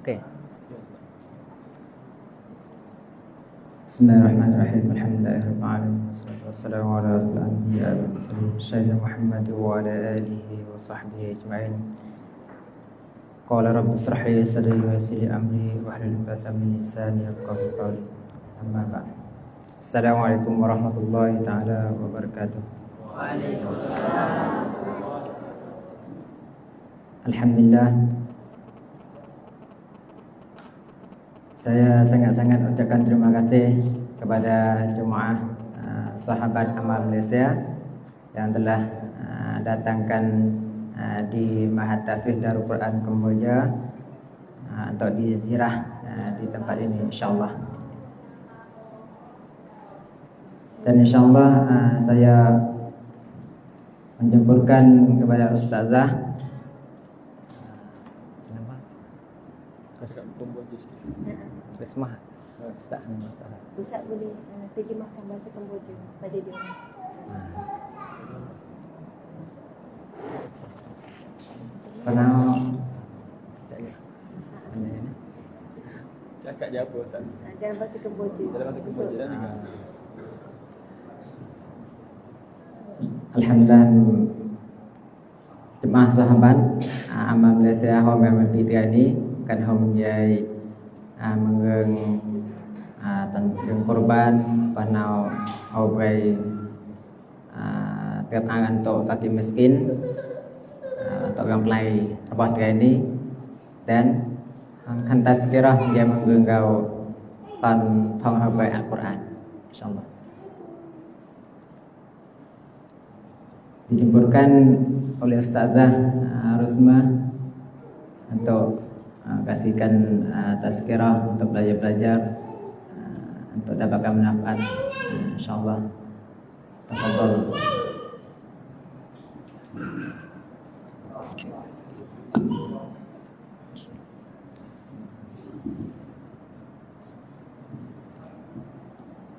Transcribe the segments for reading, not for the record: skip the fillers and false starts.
Okey. Bismillahirrahmanirrahim. Alhamdulillahirabbil alamin. Wassalatu wassalamu ala asyrafil anbiya'i wal mursalin sayyidina Muhammad wa ala alihi wa sahbihi ajma'in. Qala rabbi ishrah li sadri wa yassir li amri wahlul 'uqdatam min lisani yafqahu qawli. Amma ba'd. Assalamualaikum warahmatullahi taala wabarakatuh. Waalaikumsalam. Alhamdulillah, saya sangat-sangat ucapkan terima kasih kepada jemaah sahabat Amal Malaysia yang telah datangkan di Mahat Tahfiz Darul Quran Kamboja untuk diziarah di tempat ini, insyaAllah. Dan insyaAllah saya menjemputkan kepada Ustazah Rismah. Ustaz boleh terjemahkan bahasa Kemboja pada dia. Pernah cakap je apa Ustaz? Dalam bahasa Kemboja. Dalam bahasa Kemboja dah juga. Alhamdulillah, jemaah sahabat Amal Malaysia hom yang berpikir ini kan hom menjadi mengeng tentang korban panau obai tiap angan untuk bagi miskin untuk orang pelai abah ini dan kan tazkirah dia menggenggau tan thong obai Al-Quran, insyaallah. Dijemputkan oleh Ustazah Rusmah untuk kasihkan tazkirah untuk belajar untuk dapatkan manfaat, insyaallah. Tafadhal.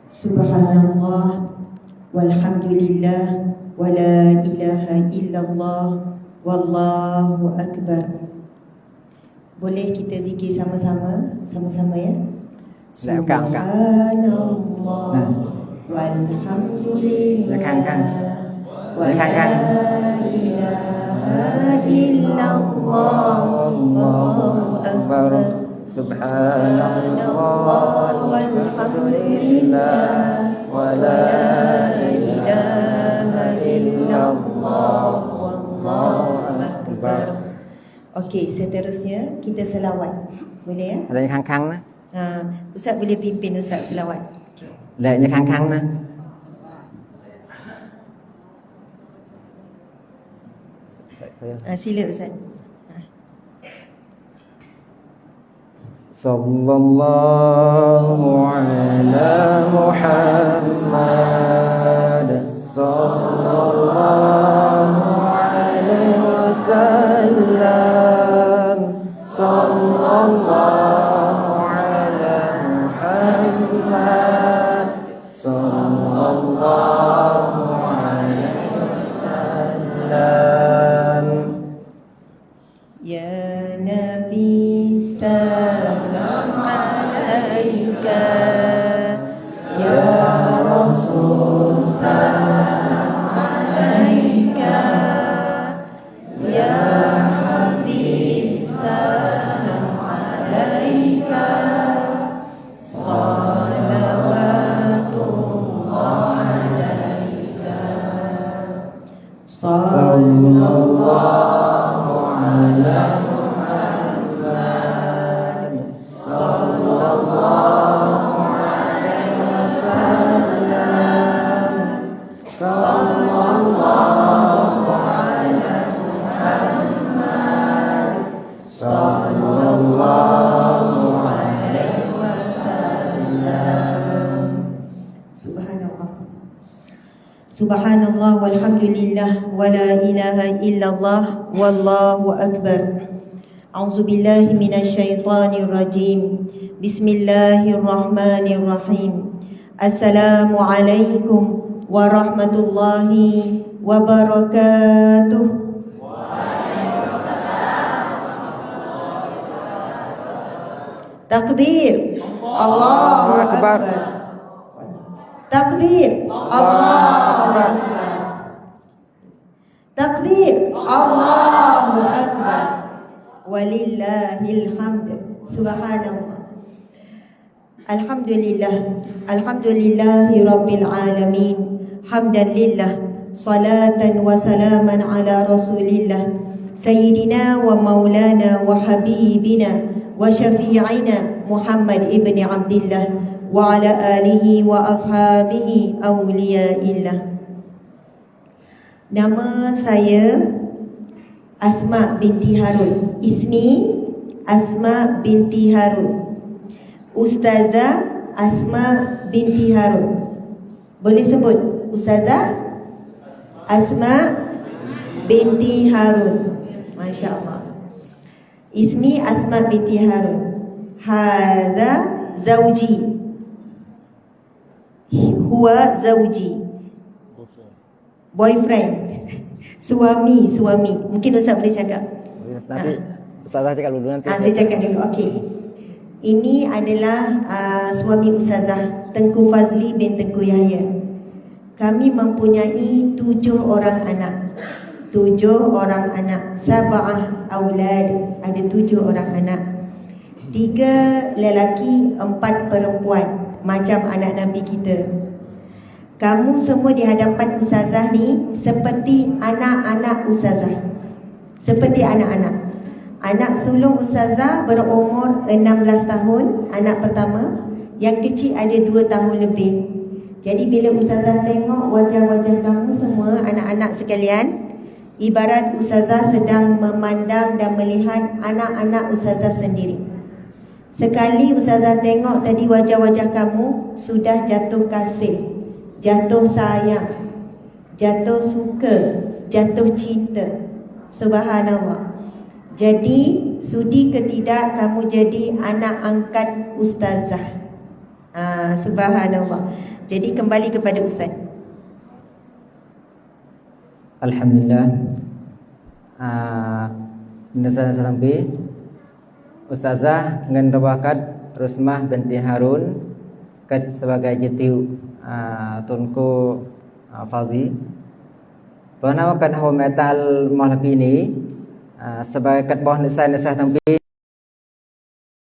Subhanallah walhamdulillah wa la ilaha illallah wallahu akbar. Boleh kita zikir sama-sama? Sama-sama ya. Subhanallah walhamdulillah wa la ilaha illallah wallahu akbar. Subhanallah walhamdulillah wa la ilaha illallah wallahu akbar. Okey, seterusnya kita selawat. Boleh ya? Ada yang khang-khang nah. Ustaz boleh pimpin Ustaz selawat. Okay. Ada yang khang-khang nah. Sila Ustaz. Sallallahu ala Muhammad sallallahu alaihi wasallam sallallahu ala Muhammad sallallahu alaihi wasallam. Ya Nabi salam alaika, ya Rasul salam alaika, ya Habib salam alaika, salawatullah alaika, sallallahu ala Muhammad sallallahu alaihi wasallam, sallallahu ala Muhammad sallallahu alaihi wasallam. Subhanallah. Subhanallah walhamdulillah wa la ilaha illallah wallahu akbar. A'udzubillahi minasyaitonir rajim. Bismillahirrahmanirrahim. Assalamualaikum warahmatullahi wabarakatuh. Takbir. Allahu Akbar. Takbir. Allahu Akbar. Takbir. Allahu Akbar. Walillahil hamd. Subhanallah. Alhamdulillah. Alhamdulillahi rabbil alamin. Hamdan lillah. Salatan wa salaman ala rasulillah. Sayyidina wa maulana wa habibina wa syafi'ina Muhammad ibn Abdillah wa ala alihi wa ashabihi awliyaillah. Nama saya Asma binti Harun. Ismi Asma binti Harun. Ustazah Asma binti Harun. Boleh sebut Ustazah Asma binti Harun. Masya Allah. Ismi Asma binti Harun. Hadha zawji. Huwa zawji. Boyfriend. Suami. Mungkin Ustaz boleh cakap. Nanti Ustazah cakap dulu nanti. Saya cakap dulu. Okey. Ini adalah suami Ustazah, Tengku Fazli bin Tengku Yahya. Kami mempunyai 7 orang anak. 7 orang anak. Sab'ah aulad. Ada 7 orang anak. 3 lelaki, 4 perempuan. Macam anak Nabi kita. Kamu semua di hadapan Ustazah ni seperti anak-anak Ustazah. Seperti anak-anak. Anak sulung Ustazah berumur 16 tahun, anak pertama. Yang kecil ada 2 tahun lebih. Jadi bila Ustazah tengok wajah-wajah kamu semua, anak-anak sekalian, ibarat Ustazah sedang memandang dan melihat anak-anak Ustazah sendiri. Sekali Ustazah tengok tadi wajah-wajah kamu, sudah jatuh kasih, jatuh sayang, jatuh suka, jatuh cinta. Subhanallah. Jadi sudi ke tidak kamu jadi anak angkat Ustazah. Subhanallah. Jadi kembali kepada Ustaz. Alhamdulillah. Nasa sampai Ustazah dengan rabakat Rusmah binti Harun kat sebagai jitiu Tunku Fazli. Pernah makan hawa metal malam ini sebagai kat bawah nisah sampai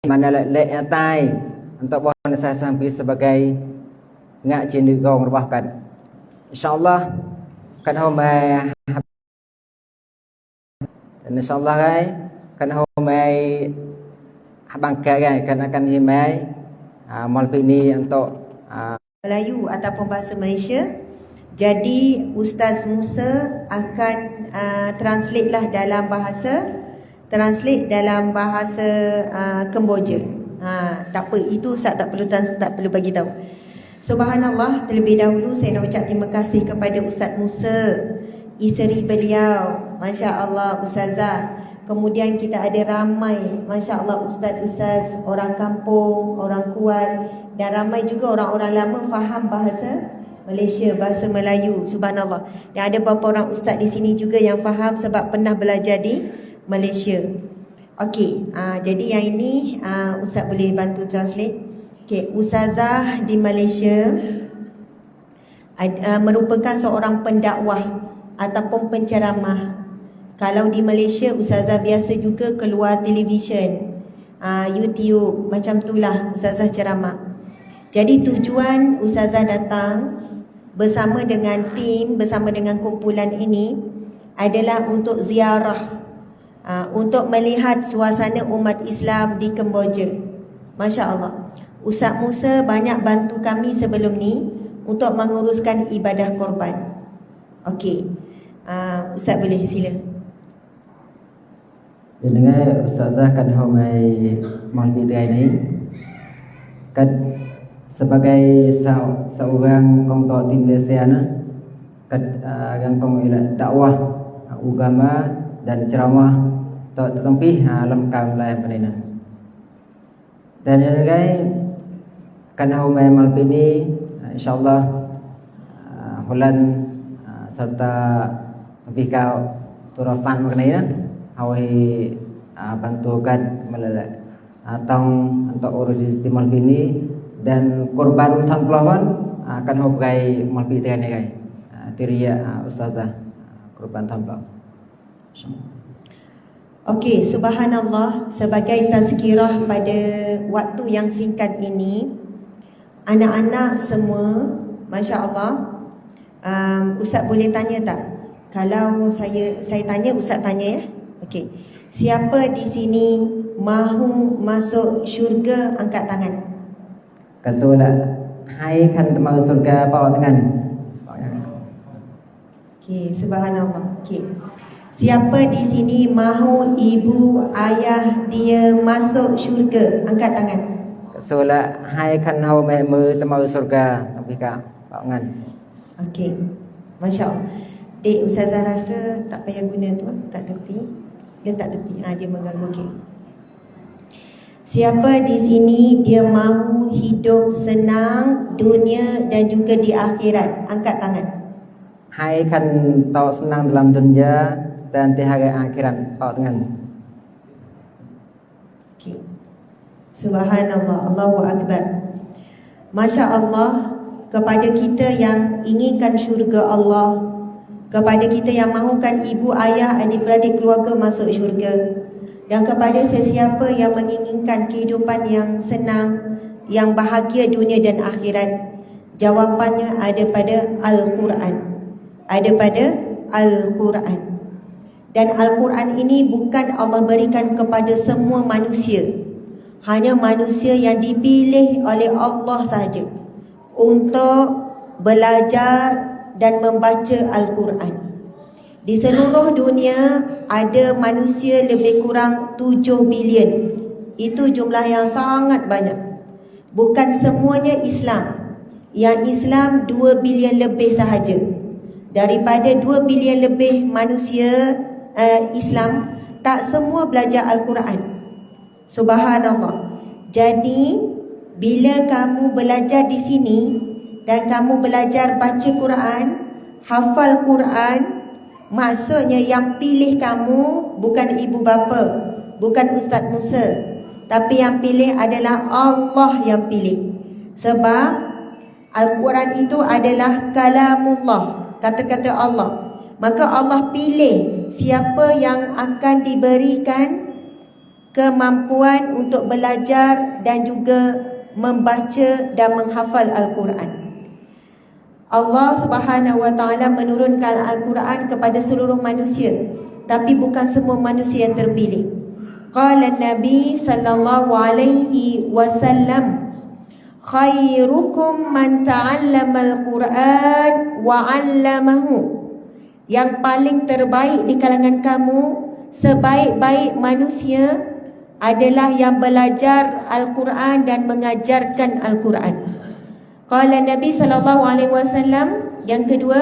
mana lek atai untuk bawah nisah sampai sebagai ngak cindi gong rabakat. InsyaAllah kan hawa mai dan insyaAllah kai kan hawa mai bangkai kan akan himai malam ini untuk Melayu ataupun bahasa Malaysia. Jadi Ustaz Musa akan translate dalam bahasa Kemboja. Tak apa, itu Ustaz tak perlu bagi tahu. Subhanallah, terlebih dahulu saya nak ucap terima kasih kepada Ustaz Musa, isteri beliau, masya-Allah Ustazah. Kemudian kita ada ramai, masya-Allah ustaz-ustaz, orang kampung, orang kuat, dan ramai juga orang-orang lama faham bahasa Malaysia, bahasa Melayu. Subhanallah. Dan ada beberapa orang ustaz di sini juga yang faham sebab pernah belajar di Malaysia. Okey, jadi yang ini ustaz boleh bantu translate. Okey, Ustazah di Malaysia merupakan seorang pendakwah ataupun penceramah. Kalau di Malaysia Ustazah biasa juga keluar televisyen, YouTube, macam itulah Ustazah ceramah. Jadi tujuan Ustazah datang bersama dengan tim, bersama dengan kumpulan ini adalah untuk ziarah, untuk melihat suasana umat Islam di Kemboja. Masya Allah. Ustaz Musa banyak bantu kami sebelum ni untuk menguruskan ibadah korban. Okey, Ustaz boleh sila. Dengan Ustazah kan homai malam ini kan sebagai seorang ketua tim Malaysia kan yang kong dakwah agama dan ceramah tertempi dalam kaum lain penina. Dan yang lain kan homai malam ini insyaallah bulan serta bikau turafan mengenai awai bantukan melalui atau untuk urus di Malbini dan korban tan pelawan akan hobai Malbini dengan gai tiria ustazah korban tan pelawan. Okey, subhanallah, sebagai tazkirah pada waktu yang singkat ini, anak-anak semua, masya-Allah, Ustaz boleh tanya tak? Kalau saya tanya, Ustaz tanya ya. Okey. Siapa di sini mahu masuk syurga, angkat tangan. Kasula hai kan mau surga bawa tangan. Okey, subhanallah. Okey. Siapa di sini mahu ibu ayah dia masuk syurga, angkat tangan. Kasula hai kan hau mai mu mau surga tapi ka bawa tangan. Okey. Masya-Allah. Dek, Ustazah rasa tak payah guna tu kat tepi. Letak tepi, dia mengganggu. Okey. Siapa di sini dia mahu hidup senang dunia dan juga di akhirat, angkat tangan. Hai kan tahu senang dalam dunia dan di hari akhirat, bawa tangan. Okey. Subhanallah, Allahu Akbar. Masya Allah, kepada kita yang inginkan syurga Allah, kepada kita yang mahukan ibu, ayah, adik-beradik keluarga masuk syurga, dan kepada sesiapa yang menginginkan kehidupan yang senang, yang bahagia dunia dan akhirat, jawapannya ada pada Al-Quran. Ada pada Al-Quran. Dan Al-Quran ini bukan Allah berikan kepada semua manusia, hanya manusia yang dipilih oleh Allah sahaja untuk belajar dan membaca Al-Quran. Di seluruh dunia ada manusia lebih kurang 7 bilion. Itu jumlah yang sangat banyak. Bukan semuanya Islam. Yang Islam 2 bilion lebih sahaja. Daripada 2 bilion lebih manusia Islam, tak semua belajar Al-Quran. Subhanallah. Jadi bila kamu belajar di sini dan kamu belajar baca Quran, hafal Quran, maksudnya yang pilih kamu bukan ibu bapa, bukan Ustaz Musa, tapi yang pilih adalah Allah yang pilih. Sebab Al-Quran itu adalah kalamullah, kata-kata Allah. Maka Allah pilih siapa yang akan diberikan kemampuan untuk belajar dan juga membaca dan menghafal Al-Quran. Allah Subhanahu wa taala menurunkan Al-Quran kepada seluruh manusia, tapi bukan semua manusia yang terpilih. Qala Nabi sallallahu alaihi wasallam, khairukum man ta'allama al-Quran wa 'allamahu. Yang paling terbaik di kalangan kamu, sebaik-baik manusia adalah yang belajar Al-Quran dan mengajarkan Al-Quran. Qala Nabi sallallahu alaihi wasallam, yang kedua,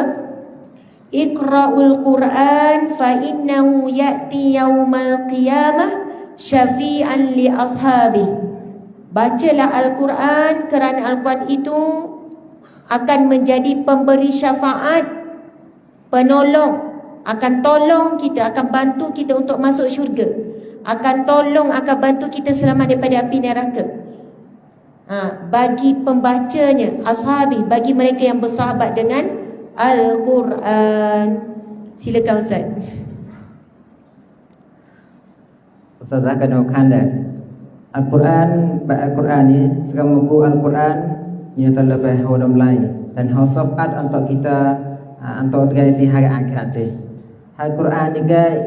Iqra'ul Quran fa innahu ya'ti yaumal qiyamah syafi'an li ashabi. Bacalah Al-Quran kerana Al-Quran itu akan menjadi pemberi syafaat, penolong, akan tolong kita, akan bantu kita untuk masuk syurga, akan tolong, akan bantu kita selamat daripada api neraka. Bagi pembacanya, ashabi, bagi mereka yang bersahabat dengan Al-Quran. Silakan Ustaz. Ustaz akan khanda Al-Quran, Al-Quran ni sekarang buku Al-Quran yang terlebih hodam lain dan hasopat untuk kita untuk terjadi di hari akhirat tu. Al-Quran ni guys,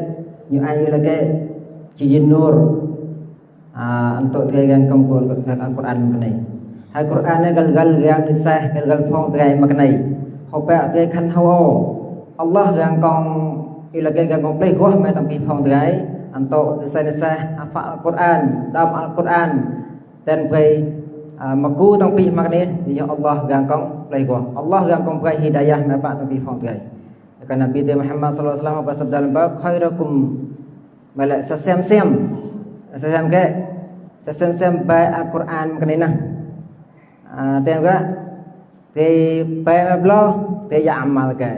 you ayu lagi cincin nur untuk terjadi kumpul Al-Quran mengenai Al-Quran ni gal-gal yang disah gal-gal phong terjadi mengenai hopak terjadi kan hawa Allah yang kong ilagi yang kong play gua mai tampi phong terjadi untuk disah hafal Al-Quran, dalam Al-Quran dan play maku tampi mengenai ya Allah yang kong play gua Allah yang kong play hidayah mai pak tampi phong terjadi. Karena Nabi Muhammad sallallahu alaihi wasallam bersabda dalam bab khairakum malak sesem-sem ke sesem-sem baik Al-Quran kenina tengok te baik blo te ya amal ke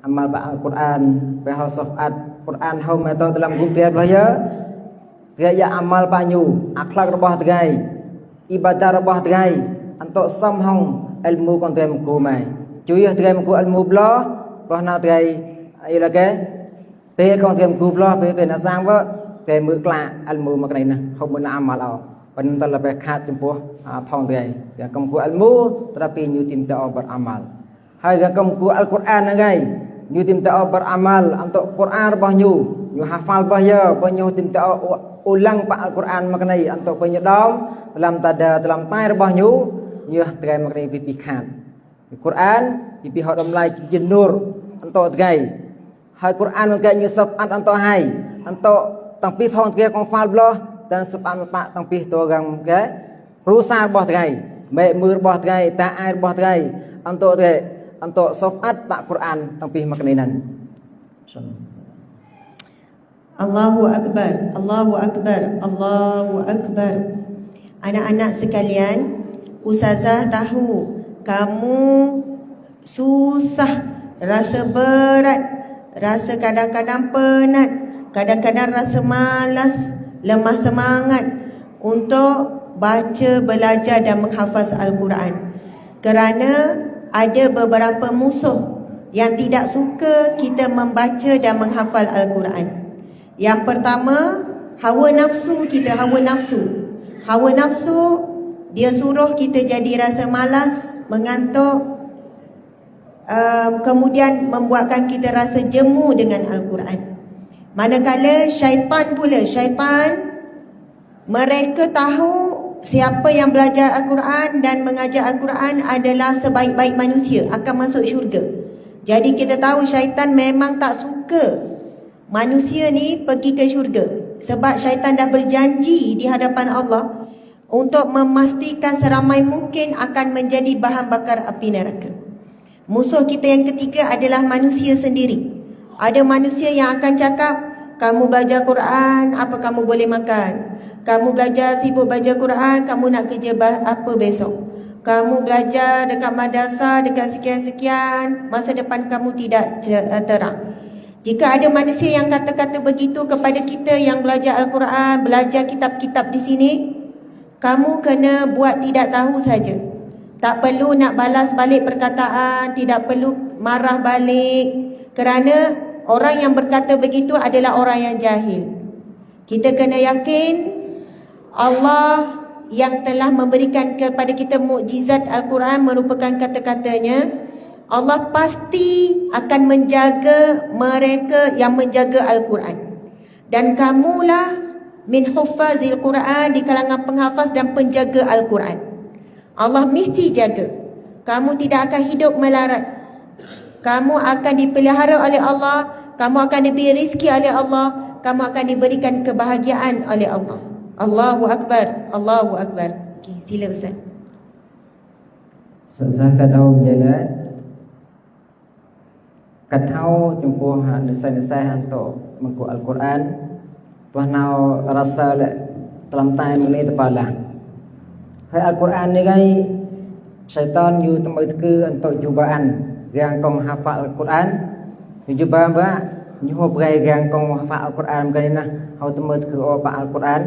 amal ba Al-Quran ba hafaz Quran hau metode dalam group dia bahaya ya amal banyu akhlakរបស់ថ្ងៃ ibadahរបស់ថ្ងៃអន្តសំហងអលមូកនត្រែមគូម៉ៃជួយថ្ងៃមកអលមូប្លោព្រោះណាថ្ងៃអីឡាកែពេលកនត្រែមគូប្លោពេលទៅណាសាងវើតែមើលក្លាអលមូមកនេះណាហូបមិនអាម៉ាល់អោប៉ុន្តែលបែខាតចំពោះផងថ្ងៃតែកំគូអលមូត្រាប់ពីញូទីមតអបអាម៉ាល់ហើយកំគូអលកុរអានហ្នឹងហើយញូទីមតអបអាម៉ាល់អន្តកុរអានរបស់ញូហាហ្វាល់របស់យើបើញូទីមតulang pak Al-Quran maknai untuk penyedom dalam taiរបស់ញូញើសថ្ងៃមកនេះពីខាតQuran ពីហត់ដំឡៃជានូរអន្តថ្ងៃហើយ Quran មកញើសអត់អន្តហើយអន្តតាំងពីផងថ្ងៃកងហ្វាល់ប្លោះទាំងសបាក់តាំងពីតរងគេគ្រូសារបស់ថ្ងៃមេមើលរបស់ថ្ងៃតាអាយរបស់ថ្ងៃអន្តថ្ងៃអន្តសបអត់បាក់ Quran តាំងពីមកនេះហ្នឹង Allahu Akbar, Allahu Akbar, Allahu Akbar. Anak-anak sekalian, Ustazah tahu kamu susah, rasa berat, rasa kadang-kadang penat, kadang-kadang rasa malas, lemah semangat untuk baca, belajar dan menghafaz Al-Quran. Kerana ada beberapa musuh yang tidak suka kita membaca dan menghafal Al-Quran. Yang pertama, hawa nafsu kita, hawa nafsu. Hawa nafsu, dia suruh kita jadi rasa malas, mengantuk, kemudian membuatkan kita rasa jemu dengan Al-Quran. Manakala syaitan pula, syaitan mereka tahu siapa yang belajar Al-Quran dan mengajar Al-Quran adalah sebaik-baik manusia, akan masuk syurga. Jadi kita tahu syaitan memang tak suka manusia ni pergi ke syurga. Sebab syaitan dah berjanji di hadapan Allah untuk memastikan seramai mungkin akan menjadi bahan bakar api neraka. Musuh kita yang ketiga adalah manusia sendiri. Ada manusia yang akan cakap, kamu belajar Quran, apa kamu boleh makan? Kamu belajar sibuk baca Quran, kamu nak kerja apa besok? Kamu belajar dekat madrasah, dekat sekian-sekian, masa depan kamu tidak terang. Jika ada manusia yang kata-kata begitu kepada kita yang belajar Al-Quran, belajar kitab-kitab di sini, kamu kena buat tidak tahu saja. Tak perlu nak balas balik perkataan, tidak perlu marah balik. Kerana orang yang berkata begitu adalah orang yang jahil. Kita kena yakin Allah yang telah memberikan kepada kita mukjizat Al-Quran merupakan kata-katanya. Allah pasti akan menjaga mereka yang menjaga Al-Quran. Dan kamulah min huffazil Quran, di kalangan penghafaz dan penjaga Al-Quran. Allah mesti jaga. Kamu tidak akan hidup melarat. Kamu akan dipelihara oleh Allah. Kamu akan diberi rezeki oleh Allah. Kamu akan diberikan kebahagiaan oleh Allah. Allahu Akbar, Allahu Akbar. Okay, sila Ustaz. Ustazah tahu jalan kad tahu jumpa nasihat untuk menguat Al-Quran, tuhnau rasa dalam time ini terpalah. Hai Al-Quran ni gai syaitan you temui ke untuk cubaan yang kau hafal Al-Quran, cubaan ba nyu berai yang kau hafal Al-Quran begini nah, kau temui ke apa Al-Quran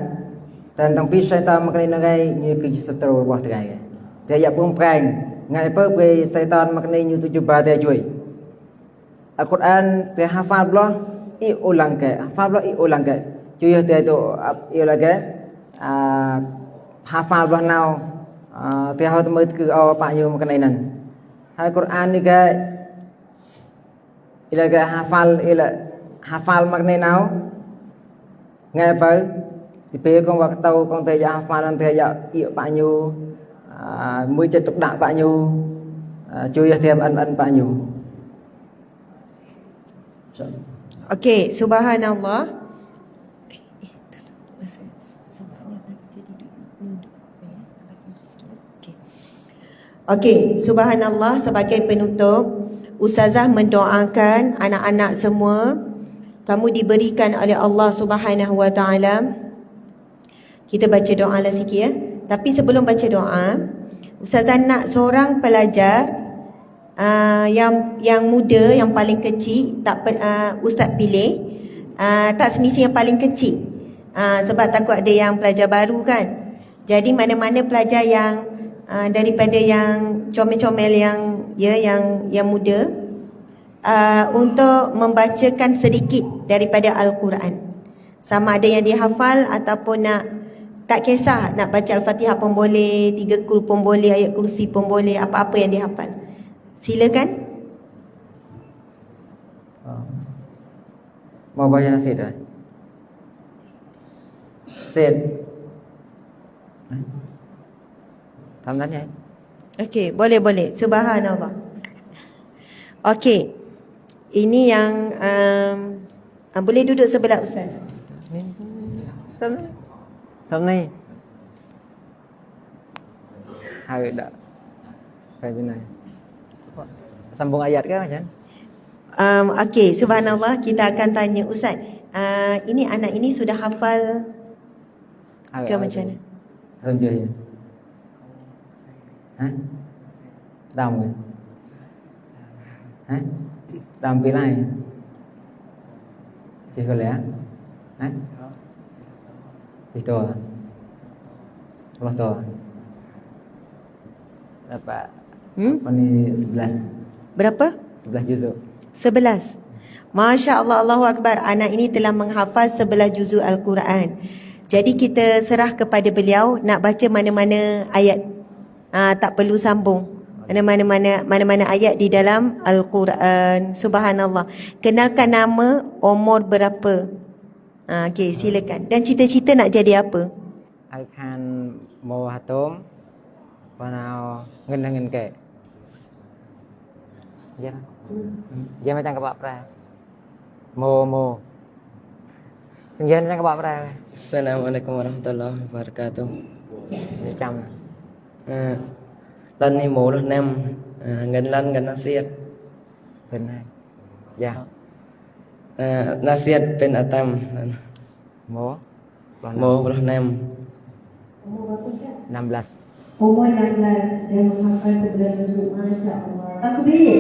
dan tampi syaitan begini gai nyu ke setero buah terai. Dia ya pun perang ngai apa berai syaitan begini nyu tu cubaan dia cuy. Al-Quran dia hafal belah i ulang ke hafal belah i ulang ke cuy dia tu i lagi hafal belah now dia hau temui ke apa you makan ini hai Quran ni ke ila ke hafal makan now ngai apa di pe kong waktu tahu kong dia hafal nanti ya i apa you mui cetuk dak apa you cuy dia an apa you. Okey, subhanallah. Okey, subhanallah, sebagai penutup, Ustazah mendoakan anak-anak semua kamu diberikan oleh Allah Subhanahu wa taala. Kita baca doa lah sikit ya. Tapi sebelum baca doa, Ustazah nak seorang pelajar yang muda, yang paling kecil, Ustaz pilih tak semestinya yang paling kecil. Sebab takut ada yang pelajar baru kan. Jadi mana-mana pelajar yang daripada yang comel-comel yang muda, untuk membacakan sedikit daripada Al-Quran. Sama ada yang dihafal ataupun tak kisah, nak baca Al-Fatihah pun boleh, 3 kul pun boleh, ayat kursi pun boleh, apa-apa yang dihafal. Silakan. Mau baca nasi dah? Sid. Tamdan ya? Okey, boleh. Subhanallah. Okey. Ini yang boleh duduk sebelah ustaz. Tamdan. Hai dah. Kayak gini. Sambung ayat ke macam? Okey, subhanallah, kita akan tanya ustaz. Ini anak ini sudah hafal ke macam mana? Rujuk ya. Hah? Đam rồi. Hả? Đam cái này. Chị có lẽ. Hả? Chị to. Allah to. Dapat. Ini 11. Berapa? 11 juzuk. 11. Masya Allah, Allahu Akbar. Anak ini telah menghafal 11 juzuk Al-Quran. Jadi kita serah kepada beliau nak baca mana-mana ayat. Tak perlu sambung. Mana-mana ayat di dalam Al-Quran. Subhanallah. Kenalkan nama, umur berapa. Okey, silakan. Dan cita-cita nak jadi apa? Akan mau hatum. Panau ngân kệ. Ya. Dia macam ke Pak Pra. Mo. Dia macam ke Pak Pra. Assalamualaikum warahmatullahi wabarakatuh. Macam. Lần này mổ được năm gần nó xiết. Bên này. Ya. Nó xiết bên atam. Mo. Mổ được năm. Umur berapa Ustaz? 16. Umur 16 dan menghafal 11 juzuk. Masya Allah. Takbir.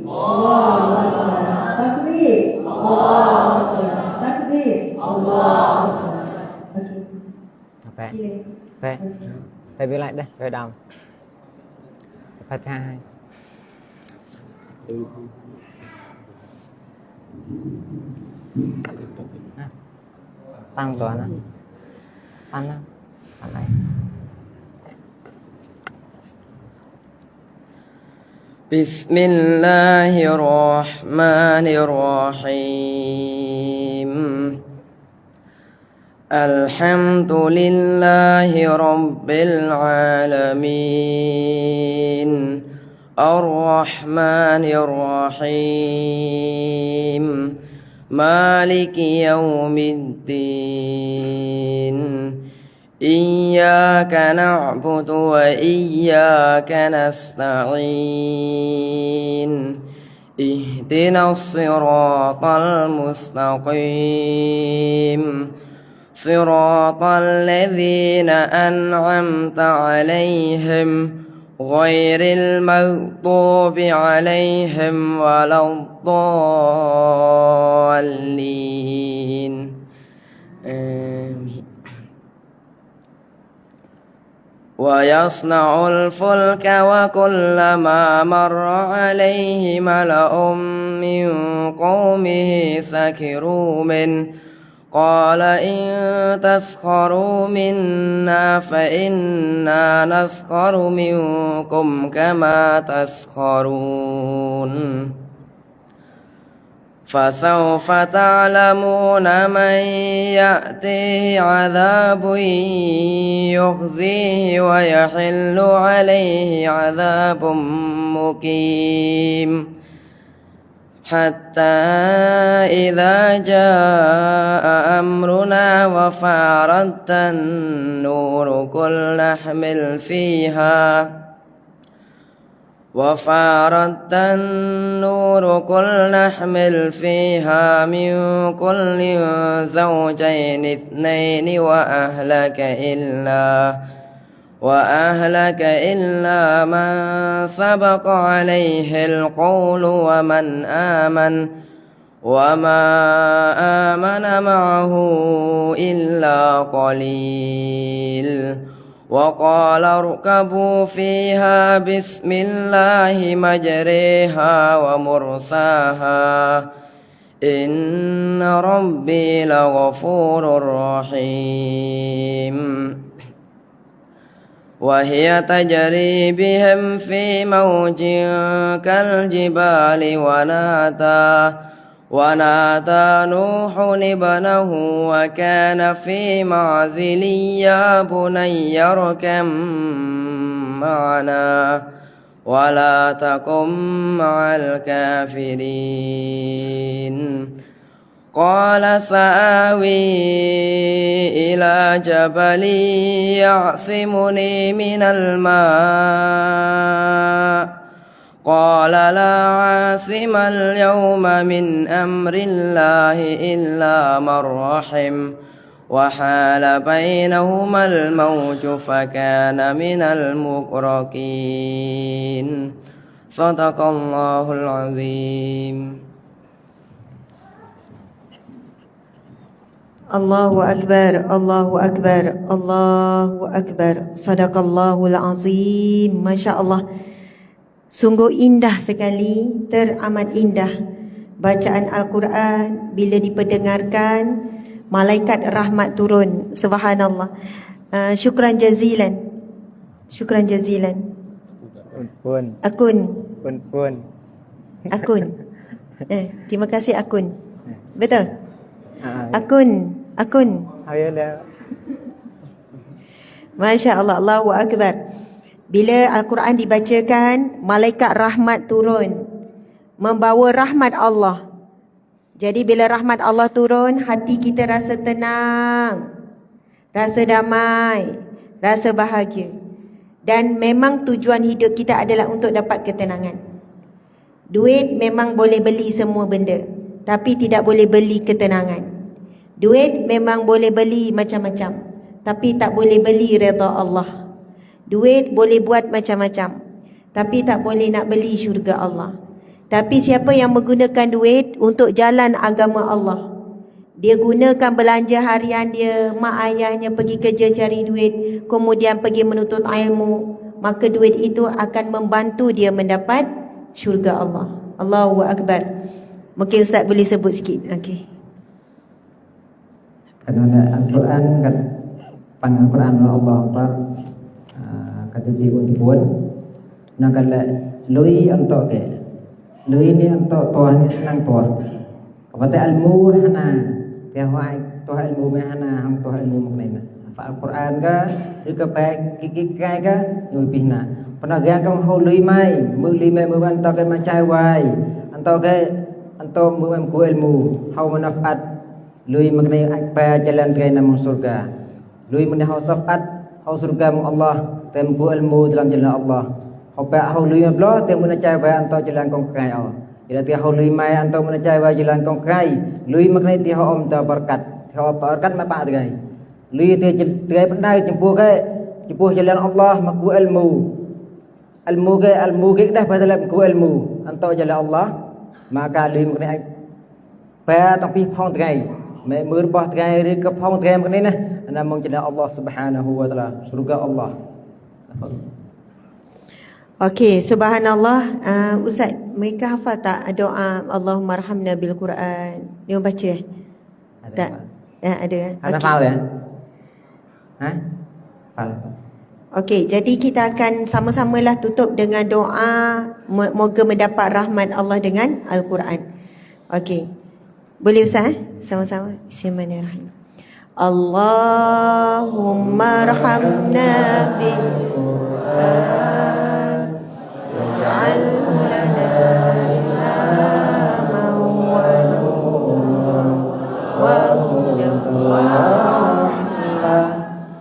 Allahu Akbar. Takbir. Allahu Akbar. Takbir. Allahu Akbar. Okey. Apa? Silakan. Baik. Saya bilang dah, saya dam. Fatihah. Tăng tuần á. Ăn á. Ăn này. Bismillahirrahmanirrahim. Alhamdulillahi Rabbil Alamin. Ar-Rahmanir-Rahim. Maliki Yawmiddin. Iyyaka na'budu wa iyyaka nasta'in. Ihdinas siratal mustaqim. Siratal ladzina an'amta 'alaihim ghairil maghdubi 'alaihim waladdallin. Amin. ويصنع الفلك وكلما مر عليه ملأ من قومه سخروا منه قال إن تسخروا منا فإنا نسخر منكم كما تسخرون فسوف تعلمون من يأتيه عذاب يخزيه ويحل عليه عذاب مقيم حتى إذا جاء أمرنا وفارت النور قل نحمل فيها من كل زوجين اثنين وأهلك إلا من سبق عليه القول وما آمن معه إلا قليل وقال اركبوا فيها بسم الله مجريها ومرساها إن ربي لغفور رحيم وهي تجري بهم في موج كالجبال ونادى نوح ابنه وكان في معزل يا بني اركب معنا ولا تكن مع الكافرين قال سآوي إلى جبل يعصمني من الماء قال لا عاصم اليوم من أمر الله إلا من رحم وحال بينهما الموج فكان من المغرقين صدق الله العظيم Allahu Akbar, Allahu Akbar, Allahu Akbar. Sadaqallahul Azim. Masya Allah. Sungguh indah sekali, teramat indah. Bacaan Al-Quran bila diperdengarkan, malaikat rahmat turun. Subhanallah. Syukran jazilan. Syukran jazilan. Akun. Akun. Terima kasih Akun. Betul? Akun. Masya Allah, Allahu Akbar. Bila Al-Quran dibacakan, malaikat rahmat turun, membawa rahmat Allah. Jadi bila rahmat Allah turun, hati kita rasa tenang, rasa damai, rasa bahagia. Dan memang tujuan hidup kita adalah untuk dapat ketenangan. Duit memang boleh beli semua benda, tapi tidak boleh beli ketenangan. Duit memang boleh beli macam-macam, tapi tak boleh beli redha Allah. Duit boleh buat macam-macam, tapi tak boleh nak beli syurga Allah. Tapi siapa yang menggunakan duit untuk jalan agama Allah, dia gunakan belanja harian dia, mak ayahnya pergi kerja cari duit, kemudian pergi menuntut ilmu, maka duit itu akan membantu dia mendapat syurga Allah. Allahu Akbar. Mungkin Ustaz boleh sebut sikit. Okey. Karena Al-Quran kan panggil Al-Quran Allah Akbar kata dia untuk buat nak kalau lui untuk ke lui ni untuk Tuhan ni senang Tuhan kata ilmu hana dia hoai Tuhan ilmu hana hang Tuhan ilmu mengenai fa Al-Quran ke ke baik kikai ke lui pihna pernah dia kan hau lui mai mu untuk ke macai wai untuk mu ilmu hau manfaat lui mengenai apa jalan ke nama surga. Lui mengenai hau syafaat, hau surga mu Allah, tempu ilmu dalam jalan Allah. Hau pa hau lui mablo temu nak cai ba antau jalan kong kai au. Ila ti hau lui mai antau nak cai ba jalan kong kai. Lui mengenai ti hau om ta berkat. Hau berkat ma pa tegai. Lui ti tegai pandai jempuh jalan Allah maku ilmu. Ilmu ke dah dalam ku ilmu antau jalan Allah. Maka lui mengenai pa tapi phong tegai. Mereka bah tegai ke phong tegai macam ni nah. Nama jalan Allah Subhanahu wa taala, surga Allah. Okey, subhanallah. Ustaz, mereka hafal tak doa Allahumma arhamna bil Quran? Dia baca tak? Ada. Ada hafal ya? Hafal. Okey, jadi kita akan sama-samalah tutup dengan doa moga mendapat rahmat Allah dengan Al-Quran. Okey. Boleh Ustaz? Sama-sama. Bismillahirrahmanirrahim. Allahumma arhamna bil Quran waj'alhu lana imaman wa nuran wa hudan wa rahmah.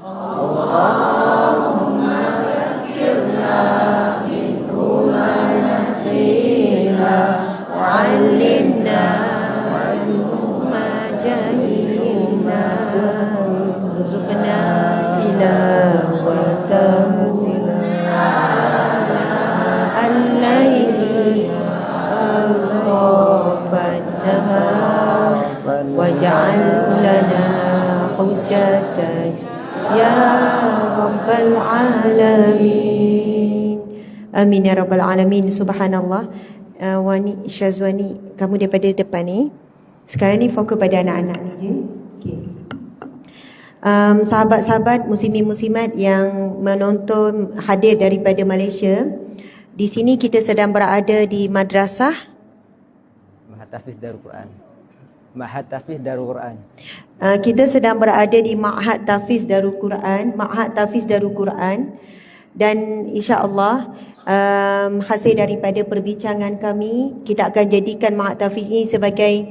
Allahumma zakkirna minhu ma nasina wa 'allimna warzuqna tilawatahu al-laili wa al-nahar hujatan ya rabbal alamin. Amin ya rabbal alamin. Subhanallah. Wani Syazwani, kamu daripada depan ni. Sekarang ni fokus pada anak-anak ni je. Okay. Sahabat-sahabat muslimin-muslimat yang menonton hadir daripada Malaysia, di sini kita sedang berada di madrasah Mahat Tahfiz Darul Quran. Mahat Tahfiz Darul Quran. Kita sedang berada di Ma'had Tahfiz Darul Quran, Ma'had Tahfiz Darul Quran, dan insya-Allah hasil daripada perbincangan kami, kita akan jadikan Ma'had Tahfiz ini sebagai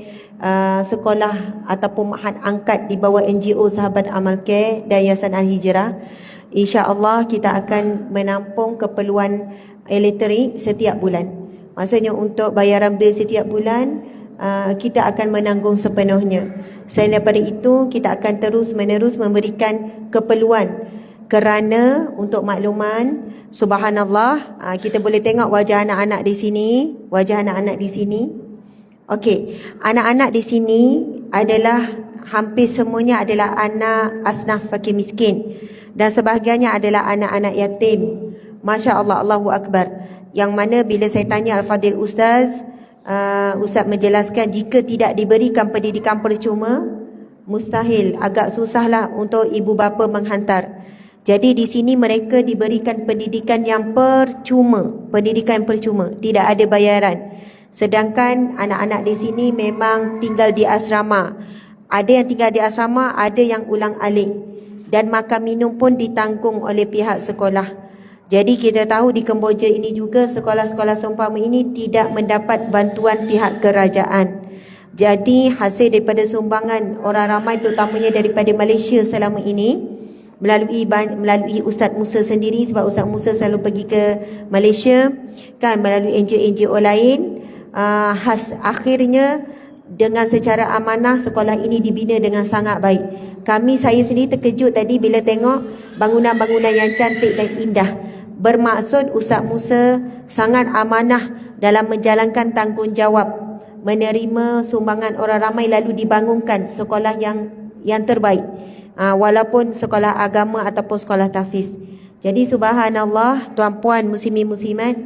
sekolah ataupun ma'had angkat di bawah NGO Sahabat Amal Care dan Yayasan Al-Hijrah. InsyaAllah kita akan menampung keperluan elektrik setiap bulan. Maksudnya untuk bayaran bil setiap bulan, kita akan menanggung sepenuhnya. Selain daripada itu, kita akan terus-menerus memberikan keperluan. Kerana untuk makluman, subhanallah, kita boleh tengok wajah anak-anak di sini, Okey, anak-anak di sini adalah hampir semuanya adalah anak asnaf fakir miskin dan sebahagiannya adalah anak-anak yatim. Masya-Allah, Allahu Akbar. Yang mana bila saya tanya Al-Fadil Ustaz, Ustaz menjelaskan jika tidak diberikan pendidikan percuma, mustahil, agak susahlah untuk ibu bapa menghantar. Jadi di sini mereka diberikan pendidikan yang percuma, tidak ada bayaran. Sedangkan anak-anak di sini memang tinggal di asrama. Ada yang tinggal di asrama, ada yang ulang alik. Dan makan minum pun ditanggung oleh pihak sekolah. Jadi kita tahu di Kemboja ini juga sekolah-sekolah seumpama ini tidak mendapat bantuan pihak kerajaan. Jadi hasil daripada sumbangan orang ramai terutamanya daripada Malaysia selama ini, melalui Ustaz Musa sendiri, sebab Ustaz Musa selalu pergi ke Malaysia kan, melalui NGO lain, akhirnya dengan secara amanah sekolah ini dibina dengan sangat baik. Saya sendiri terkejut tadi bila tengok bangunan-bangunan yang cantik dan indah. Bermaksud Ustaz Musa sangat amanah dalam menjalankan tanggungjawab, menerima sumbangan orang ramai lalu dibangunkan sekolah yang terbaik, walaupun sekolah agama ataupun sekolah tahfiz. Jadi subhanallah, tuan-puan muslimin muslimat,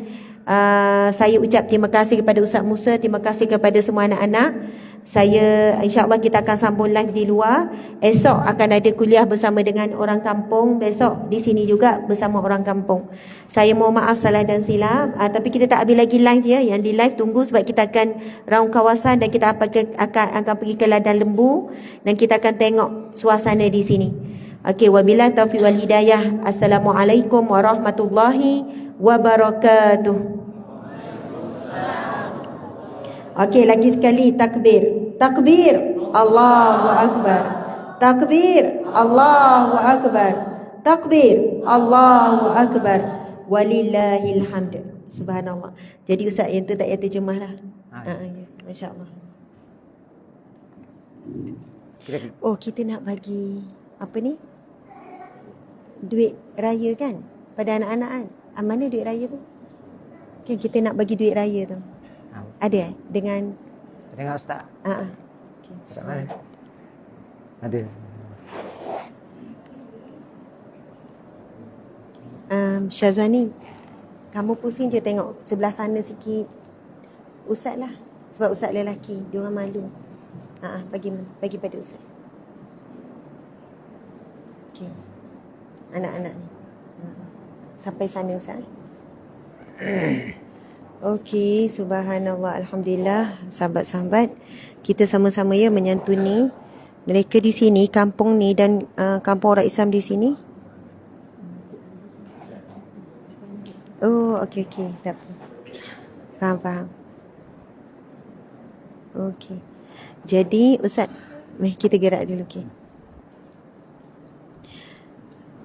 saya ucap terima kasih kepada Ustaz Musa, terima kasih kepada semua anak-anak. InsyaAllah kita akan sambung live di luar. Esok akan ada kuliah bersama dengan orang kampung. Besok di sini juga bersama orang kampung. Saya mohon maaf salah dan silap, tapi kita tak habis lagi live ya. Yang di live tunggu sebab kita akan round kawasan dan kita akan pergi ke ladang lembu dan kita akan tengok suasana di sini. Okey, wabillahi taufiq wal hidayah. Assalamualaikum warahmatullahi wabarakatuh. Okey, lagi sekali takbir. Takbir, Allahu Akbar. Takbir, Allahu Akbar. Takbir, Allahu Akbar. Walillahil hamd. Subhanallah. Jadi Ustaz yang tu tak payah terjemah lah. Ya, masya-Allah. Oh, kita nak bagi apa ni? Duit raya kan pada anak-anak kan? Mana duit raya tu? Kan kita nak bagi duit raya tu. Ada dengan Ustaz? Okay. Ustaz mana? Ada. Syazwani, kamu pusing je tengok sebelah sana sikit. Ustaz lah. Sebab Ustaz lelaki, dia orang malu. Bagi pada Ustaz. Okay. Anak-anak ni. Sampai sana Ustaz. Okey, subhanallah, alhamdulillah, sahabat-sahabat, kita sama-sama ya menyantuni mereka di sini, kampung ni dan kampung orang Islam di sini. Oh, okey, tak apa. Faham. Okey. Jadi, Ustaz, kita gerak dulu, okey.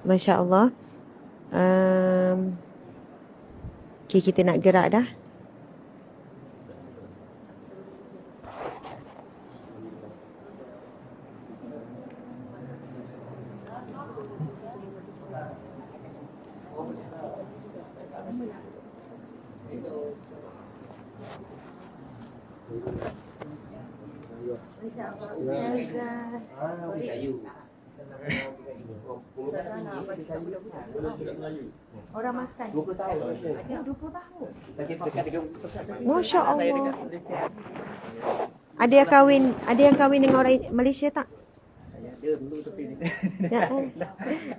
Masya-Allah. Okey, kita nak gerak dah. Orang makan. 20 tahun. Ada 20 tahun. Masya Allah. Ada yang kahwin dengan orang Malaysia tak? Dia dulu tapi Ya,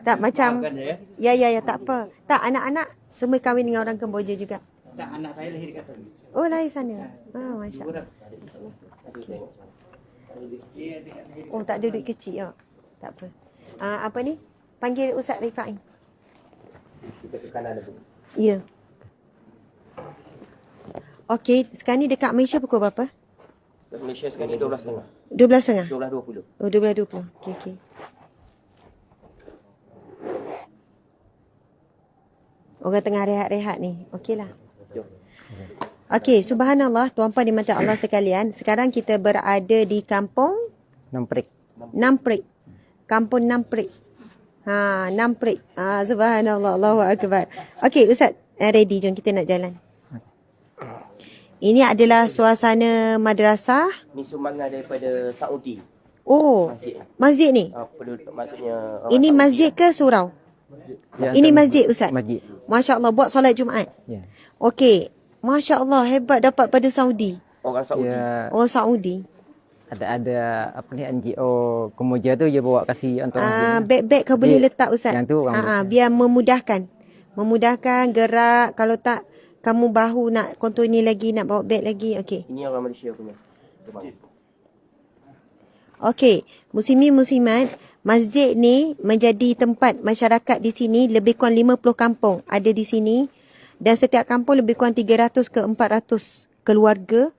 tak macam ya tak apa. Tak, anak-anak semua kahwin dengan orang Kemboja juga. tak, anak saya lahir kat sana. Oh, lahir sana. Masya Allah. Oh, tak ada duit kecil ya. Tak apa. Apa ni? Panggil Ustaz Rifai. Kita ke kanan ada. Ya. Okey, sekarang ni dekat Malaysia pukul berapa? Malaysia sekarang ni 12.30. 12.30. 12.20. Oh, 12.20. Okey. Orang tengah rehat-rehat ni. Okeylah. Jom. Okey, subhanallah, tuan-puan dimata Allah sekalian. Sekarang kita berada di kampung Namprik. Namprik. Kampung Namprik. Namprik. Subhanallah, Allahu akbar. Okey, Ustaz, ready, jom kita nak jalan. Ini adalah suasana madrasah. Ni sumbangan daripada Saudi. Oh, masjid ni. Penduduk maksudnya Ini masjid ke surau? Ya, Ini masjid, Ustaz. Masjid. Masya Allah, buat solat Jumaat. Ya. Okey. Masya Allah, hebat dapat pada Saudi. orang Saudi. Ya, Oh, Saudi. ada apa ni NGO Kemboja tu dia bawa kasih untuk Beg-beg kau boleh letak, Ustaz. Yang tu orang Malaysia. Biar memudahkan gerak. Kalau tak, kamu bahu nak kontor ni lagi, nak bawa beg lagi. Okey. Ini orang Malaysia punya. Okey, muslimin muslimat, masjid ni menjadi tempat masyarakat di sini, lebih kurang 50 kampung ada di sini, dan setiap kampung lebih kurang 300 ke 400 keluarga.